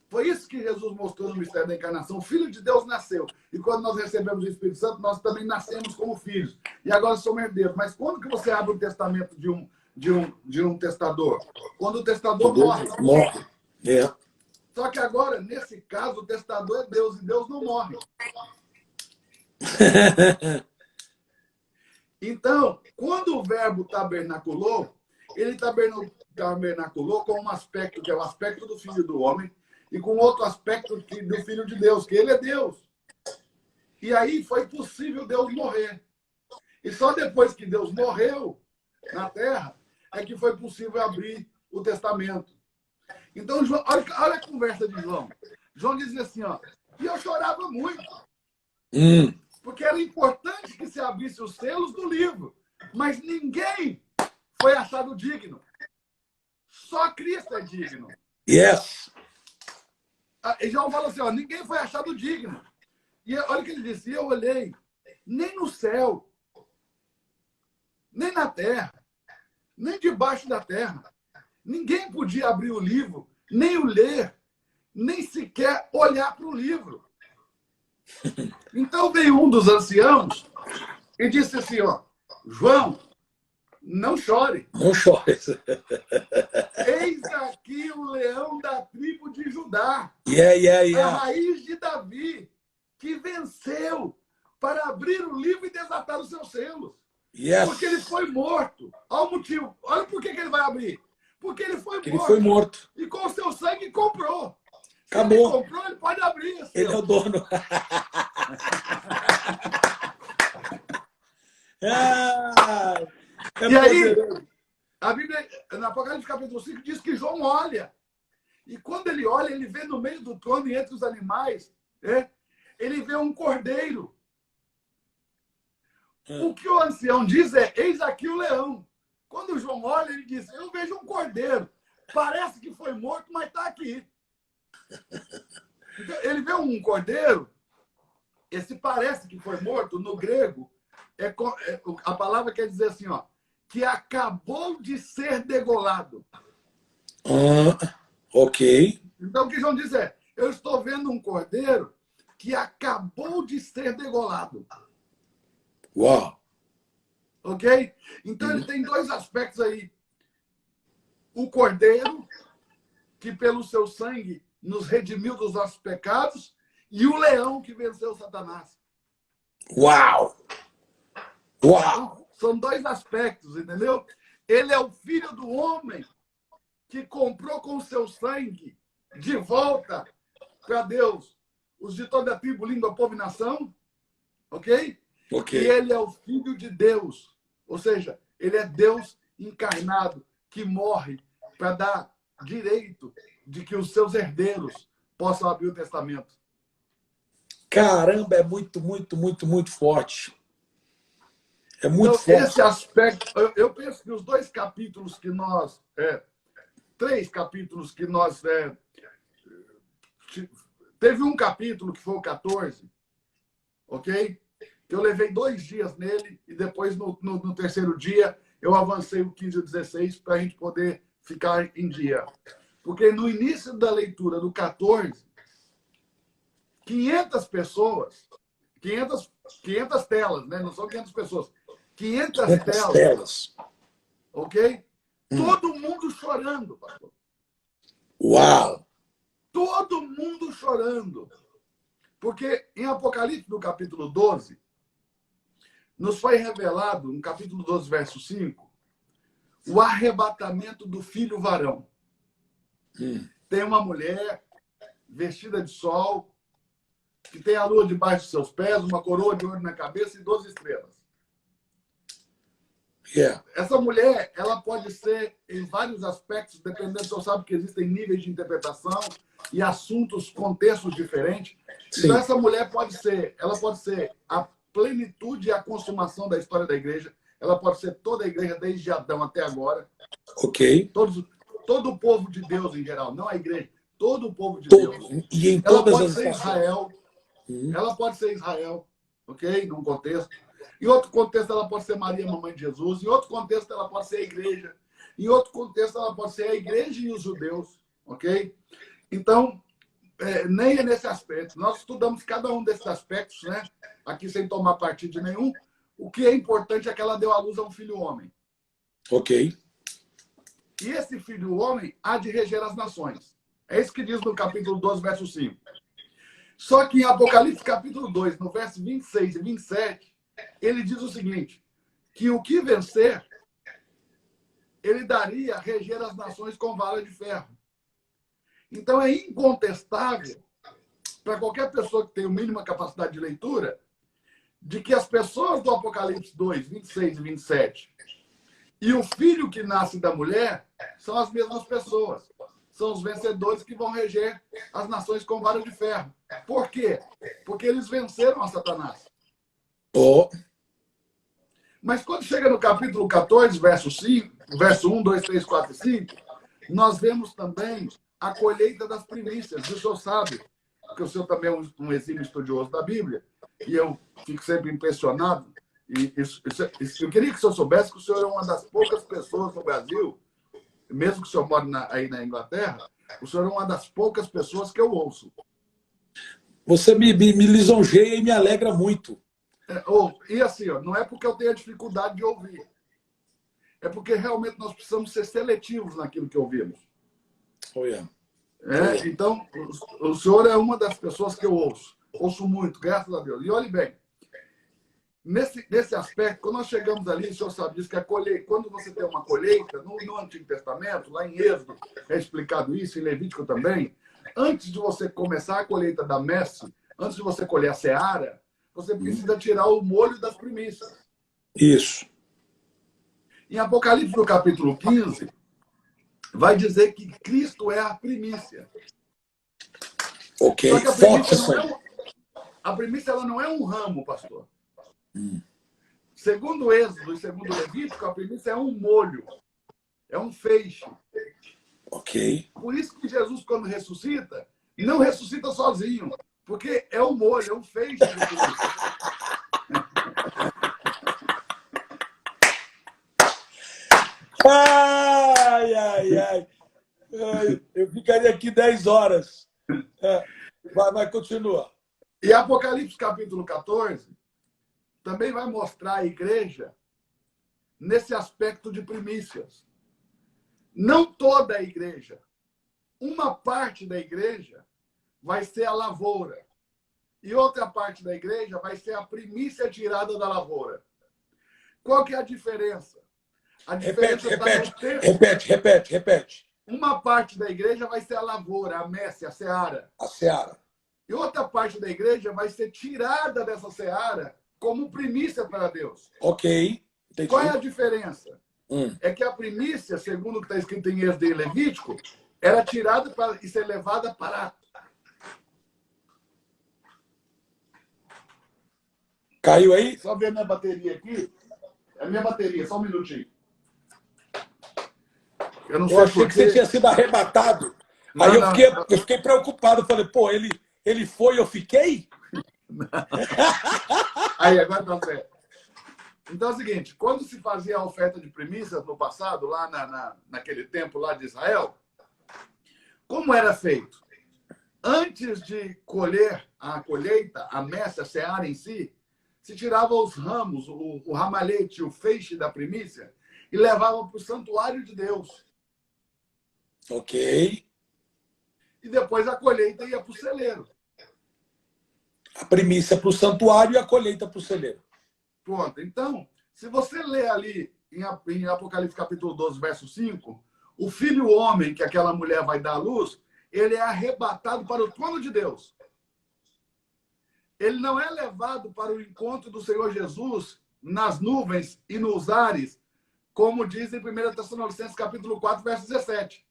Foi isso que Jesus mostrou no mistério da encarnação. O Filho de Deus nasceu. E quando nós recebemos o Espírito Santo, nós também nascemos como filhos. E agora somos herdeiros. Mas quando que você abre o testamento de um testador? Quando o testador morre. Só que agora, nesse caso, o testador é Deus. E Deus não morre. Então, quando o verbo tabernaculou, ele tabernaculou com um aspecto, que é o aspecto do Filho do Homem, e com outro aspecto do Filho de Deus, que ele é Deus. E aí foi possível Deus morrer. E só depois que Deus morreu na terra, é que foi possível abrir o testamento. Então, João, olha a conversa de João. João dizia assim, ó, e eu chorava muito. Porque era importante que se abrisse os selos do livro. Mas ninguém foi achado digno. Só Cristo é digno. Yes. E João fala assim, ó, ninguém foi achado digno. E olha o que ele disse, eu olhei, nem no céu, nem na terra, nem debaixo da terra. Ninguém podia abrir o livro, nem o ler, nem sequer olhar para o livro. Então veio um dos anciãos e disse assim, ó, João, não chore. Não chore. Eis aqui o leão da tribo de Judá. A raiz de Davi, que venceu para abrir o livro e desatar os seus selos. Porque ele Yes. foi morto. Olha o motivo. Olha por que ele vai abrir. Porque ele foi Ele morto. foi morto. E com o seu sangue comprou. Se ele Acabou. comprou, ele pode abrir. Ele é o dono. Ah, é E aí, poderoso. a Bíblia, no Apocalipse capítulo 5, diz que João olha. E quando ele olha, ele vê no meio do trono e entre os animais, ele vê um cordeiro. O que o ancião diz é, eis aqui o leão. Quando João olha, ele diz, eu vejo um cordeiro. Parece que foi morto, mas está aqui. Então, ele vê um cordeiro, esse parece que foi morto, no grego, a palavra quer dizer assim, ó, que acabou de ser degolado. Ok. Então, o que João diz é, eu estou vendo um cordeiro que acabou de ser degolado. Uau. Ok? Então, ele tem dois aspectos aí. O cordeiro, que pelo seu sangue nos redimiu dos nossos pecados, e o leão que venceu Satanás. Uau. Uau. Então, são dois aspectos, entendeu? Ele é o filho do homem que comprou com o seu sangue de volta para Deus os de toda a tribo, língua, povo e nação. Ok? Ok. E ele é o filho de Deus. Ou seja, ele é Deus encarnado que morre para dar direito de que os seus herdeiros possam abrir o testamento. Caramba, é muito, muito, muito, muito forte. É muito Então, forte. esse aspecto, eu penso que os dois capítulos que nós, três capítulos que nós, teve um capítulo que foi o 14, ok? Eu levei 2 dias nele e depois, no terceiro dia, eu avancei o 15 e o 16 para a gente poder ficar em dia. Porque no início da leitura do 14, 500 pessoas, 500 telas, né? Não são 500 pessoas, 500 telas, ok? Todo mundo chorando, pastor. Uau! Todo mundo chorando. Porque em Apocalipse, no capítulo 12, nos foi revelado, no capítulo 12, verso 5, o arrebatamento do filho varão. Tem uma mulher vestida de sol, que tem a lua debaixo de seus pés, uma coroa de ouro na cabeça e 12 estrelas. Yeah. Essa mulher, ela pode ser em vários aspectos, dependendo, você sabe que existem níveis de interpretação e assuntos, contextos diferentes. Sim. Então, essa mulher ela pode ser a plenitude e a consumação da história da igreja. Ela pode ser toda a igreja, desde Adão até agora. Ok. Todo o povo de Deus em geral, não a igreja, todo o povo de Deus. E em Ela todas pode as ser estações. Israel. Ela pode ser Israel, ok? Num contexto. Em outro contexto, ela pode ser Maria, mamãe de Jesus. Em outro contexto, ela pode ser a igreja. Em outro contexto, ela pode ser a igreja e os judeus, ok? Então, nem é nesse aspecto. Nós estudamos cada um desses aspectos, né? Aqui sem tomar partido de nenhum. O que é importante é que ela deu à luz a um filho homem. Ok. E esse filho homem há de reger as nações. É isso que diz no capítulo 12, verso 5. Só que em Apocalipse, capítulo 2, no verso 26 e 27, ele diz o seguinte, que o que vencer, ele daria a reger as nações com vara de ferro. Então, é incontestável, para qualquer pessoa que tenha a mínima capacidade de leitura, de que as pessoas do Apocalipse 2, 26 e 27, e o filho que nasce da mulher, são as mesmas pessoas. São os vencedores que vão reger as nações com vara de ferro. Por quê? Porque eles venceram a Satanás. Oh. Mas quando chega no capítulo 14, verso 1, 2, 3, 4 e 5, nós vemos também a colheita das primícias. O senhor sabe, porque o senhor também é um exímio estudioso da Bíblia, e eu fico sempre impressionado. Eu queria que o senhor soubesse que o senhor é uma das poucas pessoas no Brasil, mesmo que o senhor mora aí na Inglaterra, o senhor é uma das poucas pessoas que eu ouço. Você me lisonjeia e me alegra muito. E assim, não é porque eu tenho a dificuldade de ouvir. É porque realmente nós precisamos ser seletivos naquilo que ouvimos. Oh, yeah. Então, o senhor é uma das pessoas que eu ouço. Ouço muito, graças a Deus. E olhe bem, Nesse aspecto, quando nós chegamos ali, o senhor sabe disso, que quando você tem uma colheita, no Antigo Testamento, lá em Êxodo, é explicado isso, em Levítico também, antes de você começar a colheita da messe, antes de você colher a seara, você precisa tirar o molho das primícias. Isso. Em Apocalipse, no capítulo 15, vai dizer que Cristo é a primícia. Ok, Só que a primícia ela não é um ramo, pastor. Segundo Êxodo e segundo Levítico, a primícia é um molho, é um feixe. Ok. Por isso que Jesus, quando ressuscita, não ressuscita sozinho, porque é um molho, é um feixe. Ai. Eu ficaria aqui 10 horas. Vai, continua. E Apocalipse, capítulo 14, também vai mostrar a igreja nesse aspecto de primícias. Não toda a igreja. Uma parte da igreja vai ser a lavoura. E outra parte da igreja vai ser a primícia tirada da lavoura. Qual que é a diferença? A diferença Repete. Uma parte da igreja vai ser a lavoura, a messe, a seara. A seara. E outra parte da igreja vai ser tirada dessa seara como primícia para Deus. Ok. Entendi. Qual é a diferença? É que a primícia, segundo o que está escrito em Êxodo e Levítico, era tirada e ser levada para... Caiu aí? Só ver minha bateria aqui. É a minha bateria, só um minutinho. Eu achei que você tinha sido arrebatado. Aí eu fiquei preocupado. Falei, pô, ele foi, eu fiquei? Aí, agora tá certo. Então é o seguinte, quando se fazia a oferta de primícias no passado, lá naquele tempo lá de Israel, como era feito? Antes de colher a colheita, a messe, a seara em si, se tirava os ramos, o ramalhete, o feixe da primícia, e levava para o santuário de Deus. Ok. E depois a colheita ia para o celeiro. A primícia para o santuário e a colheita para o celeiro. Pronto. Então, se você ler ali em Apocalipse capítulo 12, verso 5, o filho homem que aquela mulher vai dar à luz, ele é arrebatado para o trono de Deus. Ele não é levado para o encontro do Senhor Jesus nas nuvens e nos ares, como diz em 1 Tessalonicenses capítulo 4, verso 17.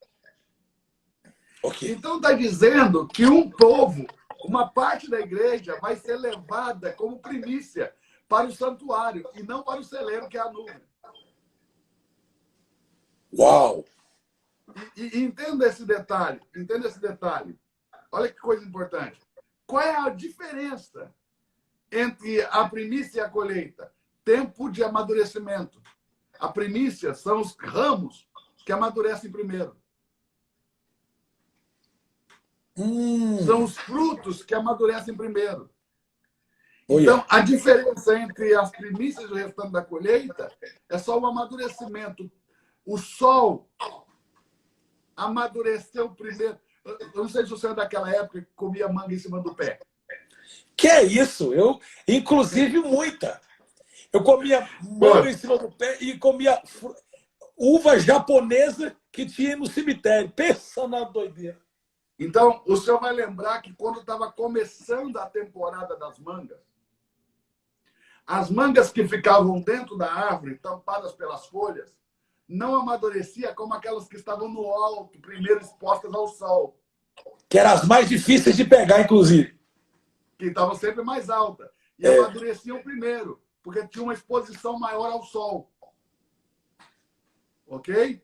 Okay. Então está dizendo que um povo, uma parte da igreja, vai ser levada como primícia para o santuário e não para o celeiro, que é a nuvem. Uau! E entenda esse detalhe, Olha que coisa importante. Qual é a diferença entre a primícia e a colheita? Tempo de amadurecimento. A primícia são os ramos que amadurecem primeiro. São os frutos que amadurecem primeiro. Então, a diferença entre as primícias e o restante da colheita é só o amadurecimento. O sol amadureceu primeiro. Eu não sei se você é daquela época que comia manga em cima do pé. Que é isso? Eu, inclusive, muita. Eu comia manga em cima do pé e comia uva japonesa que tinha no cemitério. Pensa na doideira. Então, o senhor vai lembrar que quando estava começando a temporada das mangas, as mangas que ficavam dentro da árvore, tampadas pelas folhas, não amadurecia como aquelas que estavam no alto, primeiro expostas ao sol. Que eram as mais difíceis de pegar, inclusive. Que estavam sempre mais altas. E amadureciam primeiro, porque tinha uma exposição maior ao sol. Ok?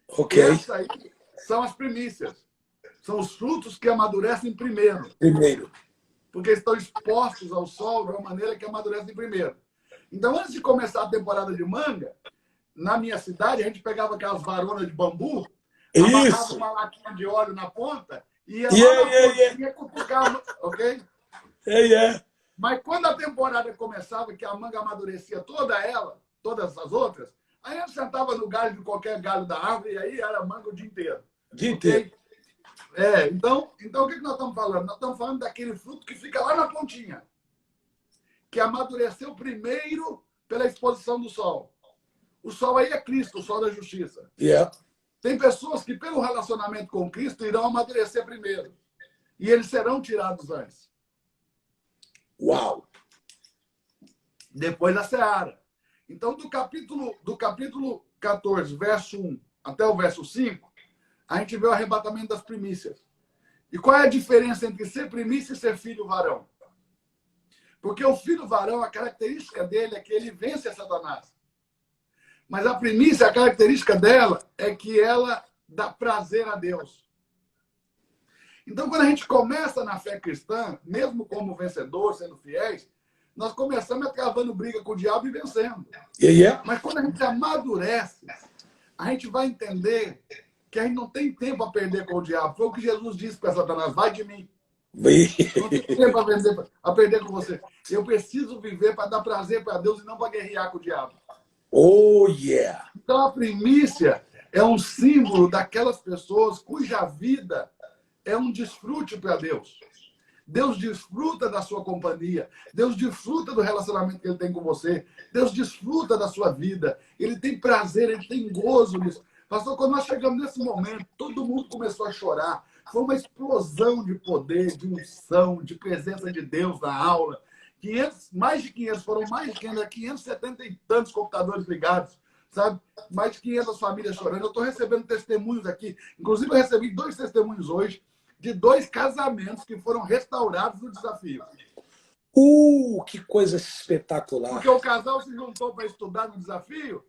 Ok. Essas aí são as primícias. São os frutos que amadurecem primeiro. Porque estão expostos ao sol de uma maneira que amadurecem primeiro. Então, antes de começar a temporada de manga, na minha cidade, a gente pegava aquelas varonas de bambu, amarrava uma latinha de óleo na ponta e ia lá na pontinha cutucar, ok? Mas quando a temporada começava, que a manga amadurecia toda ela, todas as outras, aí a gente sentava no galho de qualquer galho da árvore e aí era manga o dia inteiro. Inteiro. Então, o que nós estamos falando? Nós estamos falando daquele fruto que fica lá na pontinha. que amadureceu primeiro pela exposição do sol. O sol aí é Cristo, o sol da justiça. Yeah. Tem pessoas que, pelo relacionamento com Cristo, irão amadurecer primeiro. E eles serão tirados antes. Uau! Depois da seara. Então, do capítulo 14, verso 1 até o verso 5, a gente vê o arrebatamento das primícias. E qual é a diferença entre ser primícia e ser filho varão? Porque o filho varão, a característica dele é que ele vence a Satanás. Mas a primícia, a característica dela é que ela dá prazer a Deus. Então, quando a gente começa na fé cristã, mesmo como vencedor, sendo fiéis, nós começamos travando briga com o diabo e vencendo. Yeah. Mas quando a gente amadurece, a gente vai entender que a gente não tem tempo a perder com o diabo. Foi o que Jesus disse para Satanás: vai de mim. Não tem tempo a perder com você. Eu preciso viver para dar prazer para Deus e não para guerrear com o diabo. Oh, yeah! Então, a primícia é um símbolo daquelas pessoas cuja vida é um desfrute para Deus. Deus desfruta da sua companhia. Deus desfruta do relacionamento que ele tem com você. Deus desfruta da sua vida. Ele tem prazer, ele tem gozo nisso. Pastor, quando nós chegamos nesse momento, todo mundo começou a chorar. Foi uma explosão de poder, de unção, de presença de Deus na aula. Mais de 500, foram mais de 570 e tantos computadores ligados, sabe? Mais de 500 famílias chorando. Eu estou recebendo testemunhos aqui. Inclusive, eu recebi 2 testemunhos hoje de 2 casamentos que foram restaurados no desafio. Que coisa espetacular. Porque o casal se juntou para estudar no desafio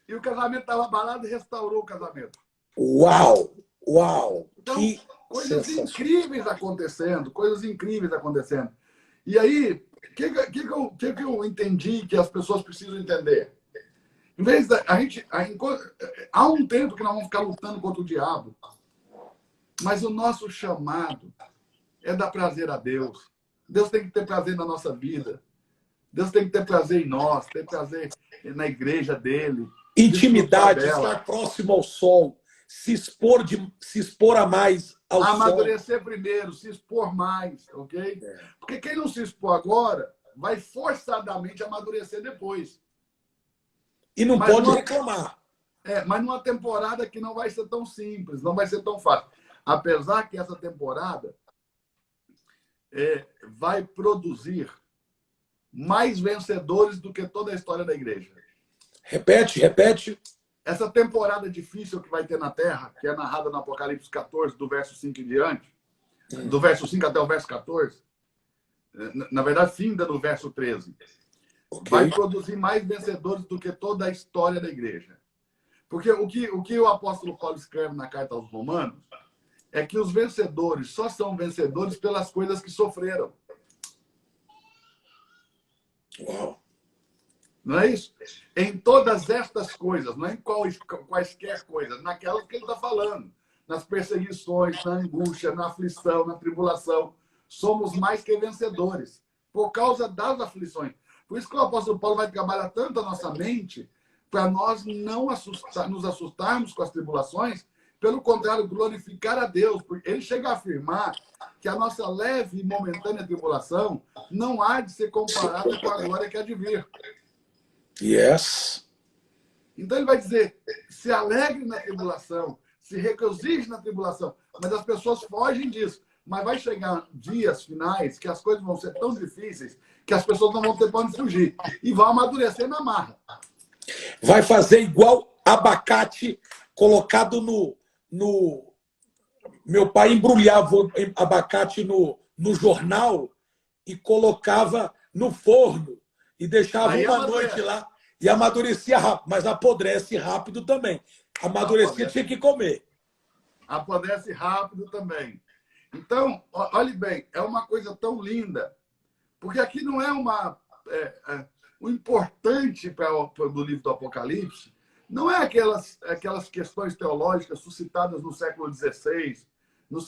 e o casamento estava abalado e restaurou o casamento. Uau! Uau! Então, que coisas incríveis acontecendo, coisas incríveis acontecendo. E aí, o que eu entendi que as pessoas precisam entender? Em vez da há um tempo que nós vamos ficar lutando contra o diabo, mas o nosso chamado é dar prazer a Deus. Deus tem que ter prazer na nossa vida. Deus tem que ter prazer em nós, ter prazer na igreja dele. Intimidade, estar próximo ao sol, se expor a mais ao sol. Amadurecer primeiro, se expor mais, ok? Porque quem não se expor agora vai forçadamente amadurecer depois. E não pode reclamar. Mas numa temporada que não vai ser tão simples, não vai ser tão fácil. Apesar que essa temporada vai produzir mais vencedores do que toda a história da igreja. Repete. Essa temporada difícil que vai ter na Terra, que é narrada no Apocalipse 14, do verso 5 em diante, do verso 5 até o verso 14, na verdade, finda no verso 13, vai produzir mais vencedores do que toda a história da igreja. Porque o que o apóstolo Paulo escreve na carta aos Romanos é que os vencedores só são vencedores pelas coisas que sofreram. Uau! Não é isso? Em todas estas coisas, não é em quaisquer coisas, naquelas que ele está falando. Nas perseguições, na angústia, na aflição, na tribulação. Somos mais que vencedores por causa das aflições. Por isso que o apóstolo Paulo vai trabalhar tanto a nossa mente para nós não nos assustarmos com as tribulações, pelo contrário, glorificar a Deus. Porque ele chega a afirmar que a nossa leve e momentânea tribulação não há de ser comparada com a glória que há de vir. Yes. Então ele vai dizer, se alegre na tribulação, se regozije na tribulação, mas as pessoas fogem disso. Mas vai chegar dias finais que as coisas vão ser tão difíceis que as pessoas não vão ter para onde fugir. E vão amadurecer na marra. Vai fazer igual abacate colocado no... Meu pai embrulhava abacate no jornal e colocava no forno e deixava uma noite lá e amadurecia rápido, mas apodrece rápido também. Amadurecia, tinha que comer. Apodrece rápido também. Então, olhe bem, é uma coisa tão linda, porque aqui não é o importante do livro do Apocalipse, não é aquelas questões teológicas suscitadas no século XVI, no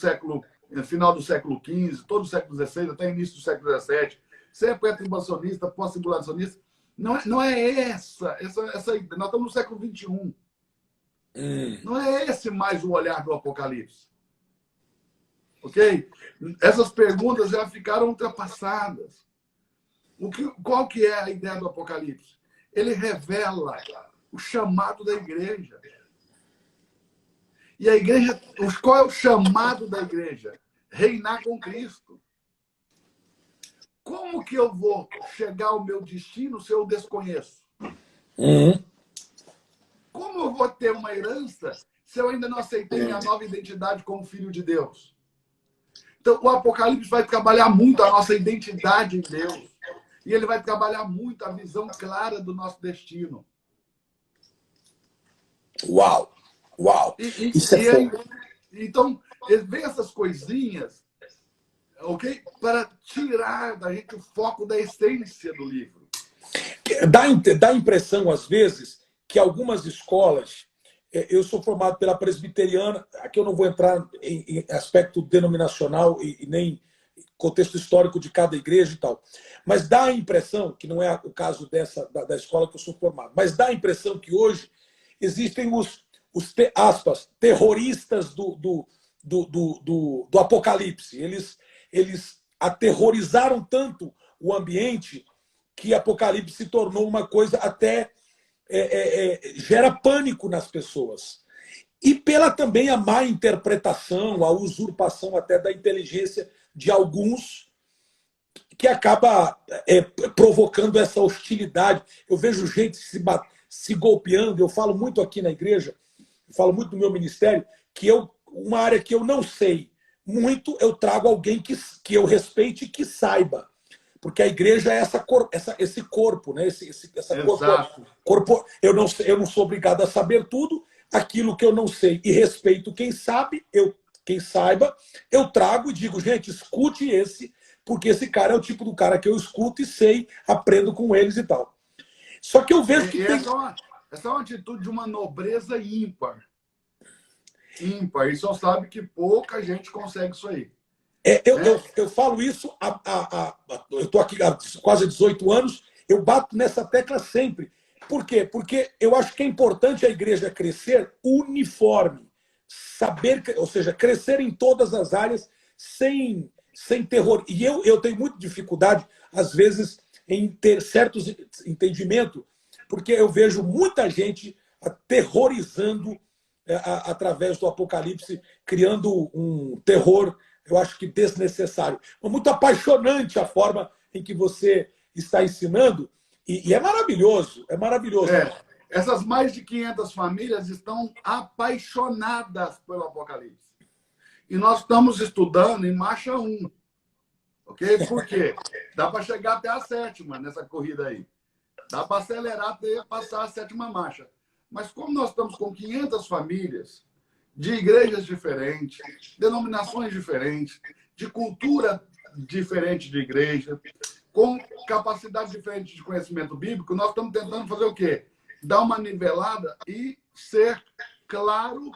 final do século XV, todo o século XVI, até o início do século XVII, se é pré-tribulacionista, pós-tribulacionista, não é essa ideia. Nós estamos no século XXI. Não é esse mais o olhar do Apocalipse. Ok? Essas perguntas já ficaram ultrapassadas. Qual que é a ideia do Apocalipse? Ele revela o chamado da igreja. E a igreja, qual é o chamado da igreja? Reinar com Cristo. Como que eu vou chegar ao meu destino se eu desconheço? Como eu vou ter uma herança se eu ainda não aceitei minha nova identidade como filho de Deus? Então, o Apocalipse vai trabalhar muito a nossa identidade em Deus. E ele vai trabalhar muito a visão clara do nosso destino. Uau! Uau! Isso é aí, então, vem essas coisinhas, ok? Para tirar da gente o foco da essência do livro. Dá a impressão, às vezes, que algumas escolas... Eu sou formado pela Presbiteriana, aqui eu não vou entrar em aspecto denominacional e nem contexto histórico de cada igreja e tal, mas dá a impressão, que não é o caso da escola que eu sou formado, mas dá a impressão que hoje existem os aspas, terroristas do Apocalipse. Eles aterrorizaram tanto o ambiente que Apocalipse se tornou uma coisa até... gera pânico nas pessoas. E pela também a má interpretação, a usurpação até da inteligência de alguns, que acaba provocando essa hostilidade. Eu vejo gente se golpeando. Eu falo muito aqui na igreja, eu falo muito no meu ministério, que uma área que eu não sei muito, eu trago alguém que eu respeite e que saiba. Porque a igreja é esse corpo, né? Essa corpo. Eu não sou obrigado a saber tudo. Aquilo que eu não sei e respeito quem sabe, quem saiba, eu trago e digo, gente, escute esse, porque esse cara é o tipo do cara que eu escuto e sei, aprendo com eles e tal. Só que eu vejo que tem... Essa é uma atitude de uma nobreza ímpar. Ímpar. E só sabe que pouca gente consegue isso aí. Eu falo isso, eu estou aqui há quase 18 anos, eu bato nessa tecla sempre. Por quê? Porque eu acho que é importante a igreja crescer uniforme, ou seja, crescer em todas as áreas sem terror. E eu tenho muita dificuldade, às vezes, em ter certos entendimentos, porque eu vejo muita gente aterrorizando através do Apocalipse, criando um terror, eu acho que desnecessário. É muito apaixonante a forma em que você está ensinando, e é maravilhoso, é maravilhoso. Essas mais de 500 famílias estão apaixonadas pelo Apocalipse. E nós estamos estudando em marcha 1. Ok? Por quê? Dá para chegar até a 7ª nessa corrida aí. Dá para acelerar até passar a 7ª marcha. Mas como nós estamos com 500 famílias, de igrejas diferentes, denominações diferentes, de cultura diferente de igreja, com capacidade diferente de conhecimento bíblico, nós estamos tentando fazer o quê? Dar uma nivelada e ser claro,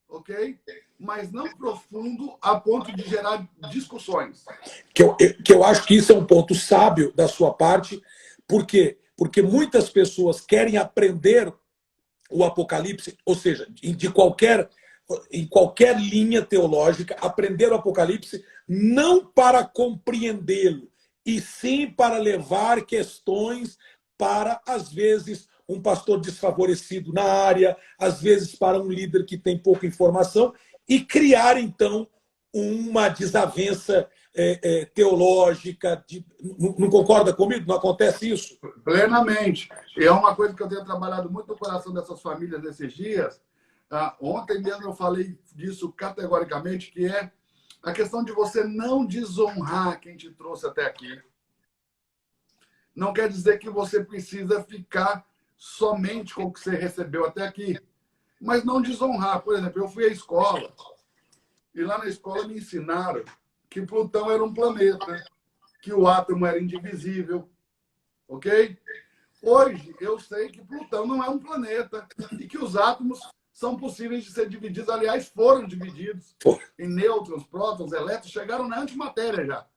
ok? Mas não profundo a ponto de gerar discussões. Que eu acho que isso é um ponto sábio da sua parte. Por quê? Porque muitas pessoas querem aprender o Apocalipse, ou seja, em qualquer linha teológica, aprender o Apocalipse não para compreendê-lo, e sim para levar questões para, às vezes, um pastor desfavorecido na área, às vezes para um líder que tem pouca informação, e criar, então, uma desavença teológica. Não concorda comigo? Não acontece isso? Plenamente. E é uma coisa que eu tenho trabalhado muito no coração dessas famílias nesses dias. Ontem mesmo eu falei disso categoricamente, que é a questão de você não desonrar quem te trouxe até aqui. Não quer dizer que você precisa ficar somente com o que você recebeu até aqui, mas não desonrar. Por exemplo, eu fui à escola e lá na escola me ensinaram que Plutão era um planeta, que o átomo era indivisível, ok? Hoje eu sei que Plutão não é um planeta e que os átomos são possíveis de ser divididos, aliás, foram divididos em nêutrons, prótons, elétrons, chegaram na antimatéria já.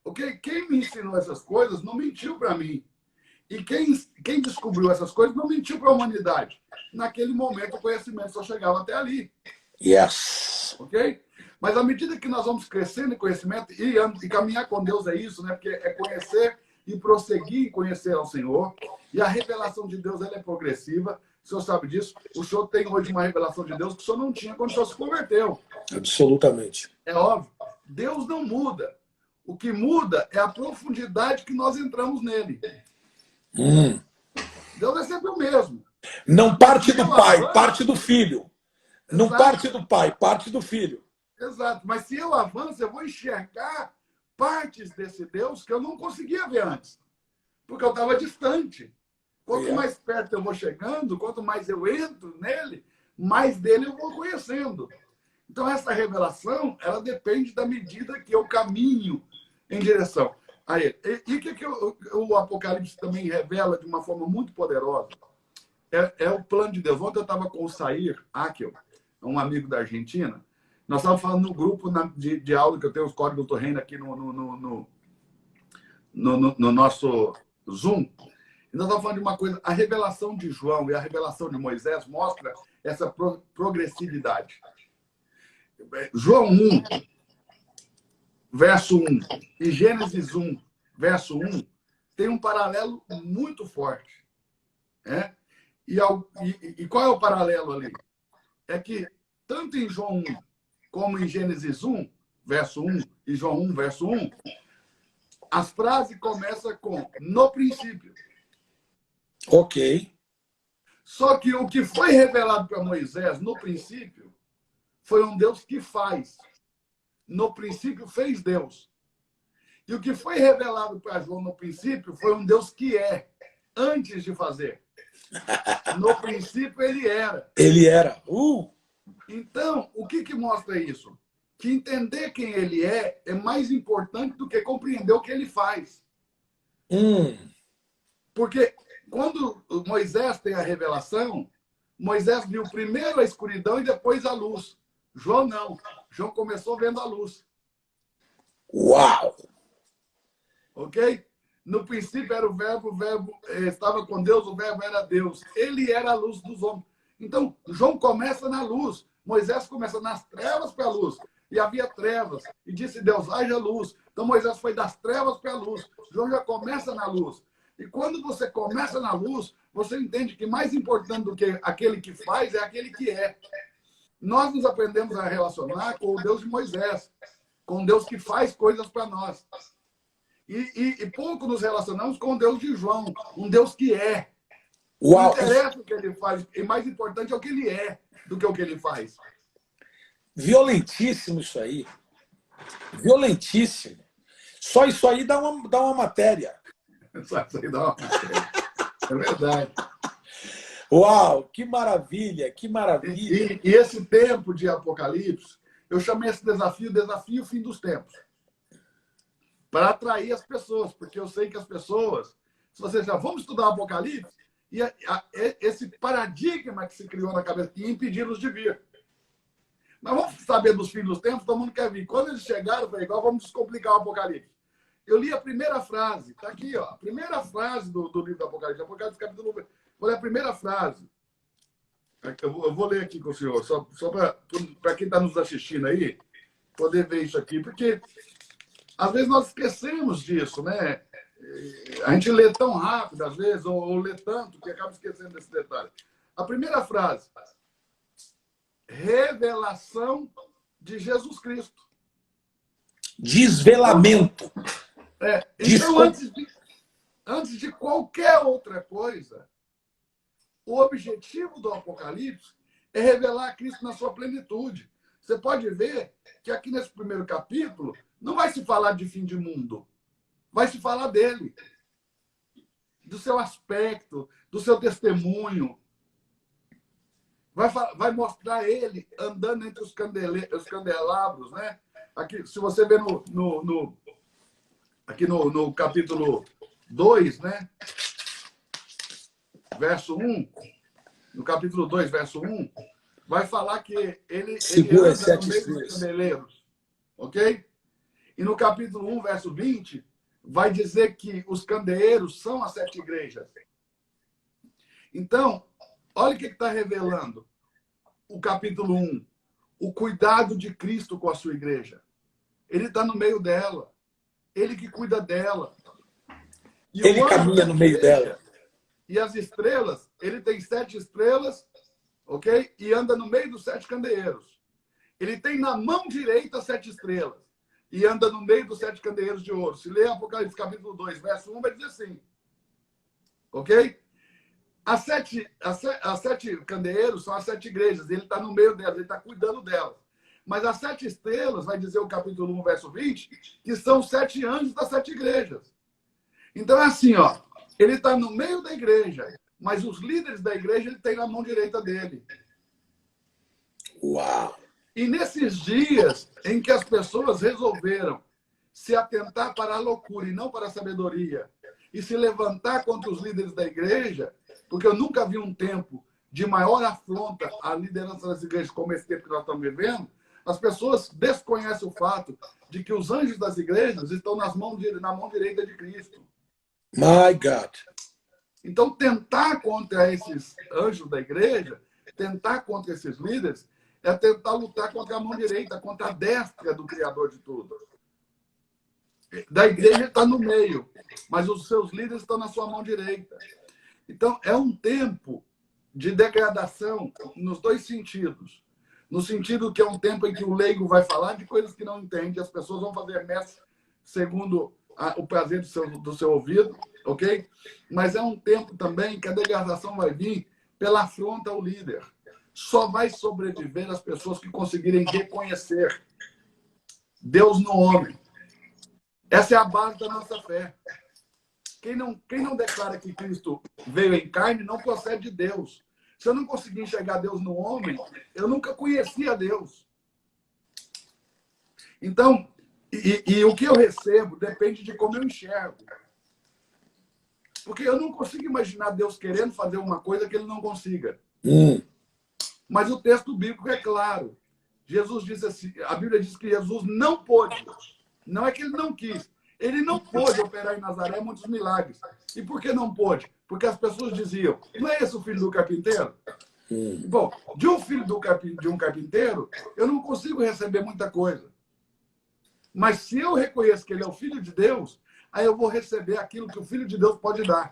Ok? Quem me ensinou essas coisas não mentiu para mim. E quem descobriu essas coisas não mentiu para a humanidade. Naquele momento, o conhecimento só chegava até ali. Yes. Ok? Mas à medida que nós vamos crescendo em conhecimento, e caminhar com Deus é isso, né? Porque é conhecer e prosseguir em conhecer ao Senhor. E a revelação de Deus ela é progressiva. O senhor sabe disso. O senhor tem hoje uma revelação de Deus que o senhor não tinha quando o senhor se converteu. Absolutamente. É óbvio. Deus não muda. O que muda é a profundidade que nós entramos nele. Deus é sempre o mesmo. Não parte do pai, parte do filho. Não parte do pai, parte do filho. Exato. Mas se eu avanço, eu vou enxergar partes desse Deus que eu não conseguia ver antes. Porque eu estava distante. Quanto mais perto eu vou chegando, quanto mais eu entro nele, mais dele eu vou conhecendo. Então, essa revelação, ela depende da medida que eu caminho em direção a ele. E o que o Apocalipse também revela de uma forma muito poderosa? É o plano de Deus. Ontem eu estava com o Sair Akel, um amigo da Argentina. Nós estávamos falando no grupo de aula, que eu tenho os códigos do reino aqui no nosso Zoom. E nós estamos falando de uma coisa. A revelação de João e a revelação de Moisés mostra essa progressividade. João 1, verso 1 e Gênesis 1, verso 1, tem um paralelo muito forte. Né? E qual é o paralelo ali? É que tanto em João 1 como em Gênesis 1, verso 1, e João 1, verso 1, as frases começam com no princípio. Ok. Só que o que foi revelado para Moisés no princípio foi um Deus que faz. No princípio fez Deus. E o que foi revelado para João no princípio foi um Deus que é, antes de fazer. No princípio ele era. Ele era. Então, o que mostra isso? Que entender quem ele é mais importante do que compreender o que ele faz. Porque quando Moisés tem a revelação, Moisés viu primeiro a escuridão e depois a luz. João não. João começou vendo a luz. Uau! Ok? No princípio era o verbo estava com Deus, o verbo era Deus. Ele era a luz dos homens. Então, João começa na luz. Moisés começa nas trevas para a luz. E havia trevas. E disse Deus, haja luz. Então, Moisés foi das trevas para a luz. João já começa na luz. E quando você começa na luz, você entende que mais importante do que aquele que faz é aquele que é. Nós nos aprendemos a relacionar com o Deus de Moisés, com o Deus que faz coisas para nós. E pouco nos relacionamos com o Deus de João, um Deus que é. Uau. Não interessa o que ele faz, e mais importante é o que ele é do que o que ele faz. Violentíssimo isso aí. Violentíssimo. Só isso aí dá uma matéria. Só isso aí dá uma matéria. É verdade. Uau, que maravilha, que maravilha. E esse tempo de Apocalipse, eu chamei esse desafio fim dos tempos. Para atrair as pessoas, porque eu sei que as pessoas, se vocês já vamos estudar o Apocalipse, e esse paradigma que se criou na cabeça ia impedi-los de vir. Mas vamos saber dos fins dos tempos, todo mundo quer vir. Quando eles chegaram, eu falei, igual vamos descomplicar o Apocalipse. Eu li a primeira frase, está aqui, ó, a primeira frase do livro do Apocalipse, Apocalipse capítulo 1. Vou ler a primeira frase. Eu vou ler aqui com o senhor, só para quem está nos assistindo aí, poder ver isso aqui, porque às vezes nós esquecemos disso, né? A gente lê tão rápido, às vezes, ou lê tanto, que acaba esquecendo desse detalhe. A primeira frase, revelação de Jesus Cristo. Desvelamento. Então, antes de qualquer outra coisa, o objetivo do Apocalipse é revelar Cristo na sua plenitude. Você pode ver que aqui nesse primeiro capítulo não vai se falar de fim de mundo. Vai se falar dele. Do seu aspecto, do seu testemunho. Vai mostrar ele andando entre os candelabros, né? Aqui, se você ver aqui no capítulo 2, né? Verso 1, no capítulo 2, verso 1, vai falar que ele anda no meio dos candeleiros. Ok? E no capítulo 1, verso 20, vai dizer que os candeeiros são as 7 igrejas. Então, olha o que está revelando o capítulo 1. O cuidado de Cristo com a sua igreja. Ele está no meio dela. Ele que cuida dela. E Ele o anjo caminha da no meio igreja, dela. e as estrelas, ele tem 7 estrelas, ok? E anda no meio dos 7 candeeiros. Ele tem na mão direita 7 estrelas. E anda no meio dos 7 candeeiros de ouro. Se ler Apocalipse capítulo 2, verso 1, vai dizer assim. Ok? As sete candeeiros são as 7 igrejas. Ele está no meio delas, ele está cuidando delas. Mas as 7 estrelas, vai dizer o capítulo 1, verso 20, que são 7 anjos das 7 igrejas. Então é assim, ó. Ele está no meio da igreja, mas os líderes da igreja ele tem na mão direita dele. Uau! E nesses dias em que as pessoas resolveram se atentar para a loucura e não para a sabedoria, e se levantar contra os líderes da igreja, porque eu nunca vi um tempo de maior afronta à liderança das igrejas como esse tempo que nós estamos vivendo, as pessoas desconhecem o fato de que os anjos das igrejas estão na mão direita de Cristo. My God! Então, tentar contra esses anjos da igreja, tentar contra esses líderes, é tentar lutar contra a mão direita, contra a destra do Criador de tudo. Da igreja está no meio, mas os seus líderes estão na sua mão direita. Então, é um tempo de degradação nos dois sentidos. No sentido que é um tempo em que o leigo vai falar de coisas que não entende, as pessoas vão fazer messa segundo o prazer do seu ouvido, ok? Mas é um tempo também que a degradação vai vir pela afronta ao líder. Só vai sobreviver as pessoas que conseguirem reconhecer Deus no homem. Essa é a base da nossa fé. Quem não declara que Cristo veio em carne não procede de Deus. Se eu não conseguir enxergar Deus no homem, eu nunca conhecia Deus. Então, e o que eu recebo depende de como eu enxergo. Porque eu não consigo imaginar Deus querendo fazer uma coisa que ele não consiga. Mas o texto bíblico é claro. Jesus disse assim, a Bíblia diz que Jesus não pôde. Não é que ele não quis. Ele não pôde operar em Nazaré muitos milagres. E por que não pôde? Porque as pessoas diziam, não é esse o filho do carpinteiro? Bom, de um filho de um carpinteiro, eu não consigo receber muita coisa. Mas se eu reconheço que ele é o filho de Deus, aí eu vou receber aquilo que o filho de Deus pode dar.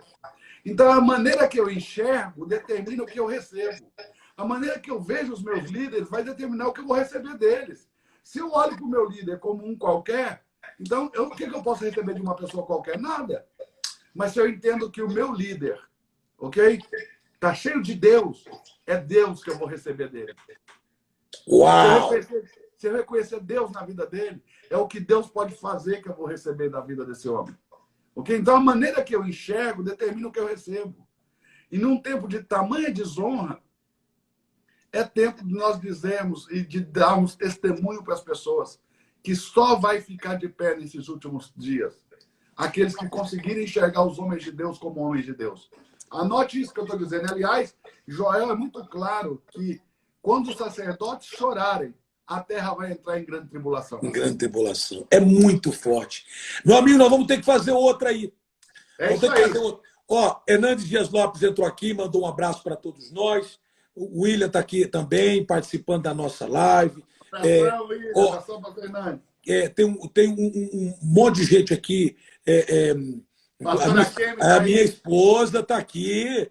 Então, a maneira que eu enxergo determina o que eu recebo. A maneira que eu vejo os meus líderes vai determinar o que eu vou receber deles. Se eu olho para o meu líder como um qualquer, então, o que eu posso receber de uma pessoa qualquer? Nada. Mas se eu entendo que o meu líder, ok? Está cheio de Deus, é Deus que eu vou receber dele. Uau! Se eu reconhecer Deus na vida dele, é o que Deus pode fazer que eu vou receber da vida desse homem. Ok? Então, a maneira que eu enxergo determina o que eu recebo. E num tempo de tamanha desonra, é tempo de nós dizermos e de darmos testemunho para as pessoas que só vai ficar de pé nesses últimos dias aqueles que conseguirem enxergar os homens de Deus como homens de Deus. Anote isso que eu estou dizendo. Aliás, Joel é muito claro que quando os sacerdotes chorarem, a terra vai entrar em grande tribulação. Em grande tribulação. É muito forte. Meu amigo, nós vamos ter que fazer outra aí. É isso aí. Ó, Hernandes Dias Lopes entrou aqui, mandou um abraço para todos nós. O William está aqui também, participando da nossa live. Tem um monte de gente aqui. A minha esposa está aqui.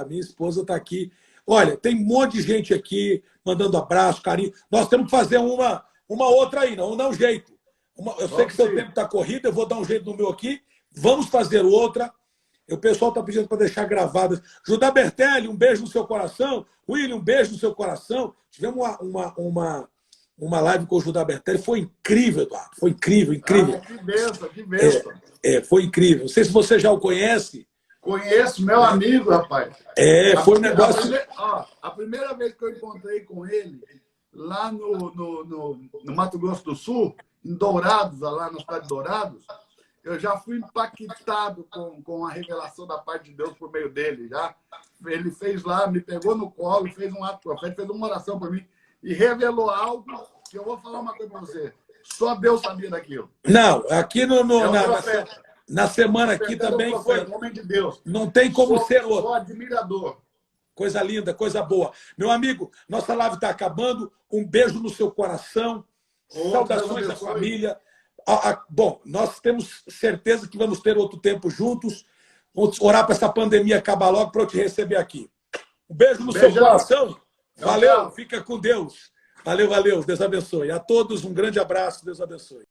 A minha esposa está aqui. Olha, tem um monte de gente aqui mandando abraço, carinho. Nós temos que fazer uma outra aí, não dá um jeito. Eu sei que seu tempo está corrido, eu vou dar um jeito no meu aqui. Vamos fazer outra. O pessoal está pedindo para deixar gravada. Judá Bertelli, um beijo no seu coração. William, um beijo no seu coração. Tivemos uma live com o Judá Bertelli. Foi incrível, Eduardo. Foi incrível. Que bênção, que bênção. Foi incrível. Não sei se você já o conhece. Conheço, meu amigo, rapaz. Foi um negócio... A primeira vez que eu encontrei com ele, lá no Mato Grosso do Sul, em Dourados, lá na cidade de Dourados, eu já fui impactado com a revelação da parte de Deus por meio dele. Já. Ele fez lá, me pegou no colo, fez um ato profético, fez uma oração por mim e revelou algo que eu vou falar uma coisa para você. Só Deus sabia daquilo. Não, aqui na semana aqui também foi. Homem de Deus. Não tem como ser outro. Sou admirador. Coisa linda, coisa boa. Meu amigo, nossa live está acabando. Um beijo no seu coração. Saudações à família. Bom, nós temos certeza que vamos ter outro tempo juntos. Vamos orar para essa pandemia acabar logo para eu te receber aqui. Um beijo no seu coração. Valeu, fica com Deus. Valeu, valeu. Deus abençoe. A todos um grande abraço. Deus abençoe.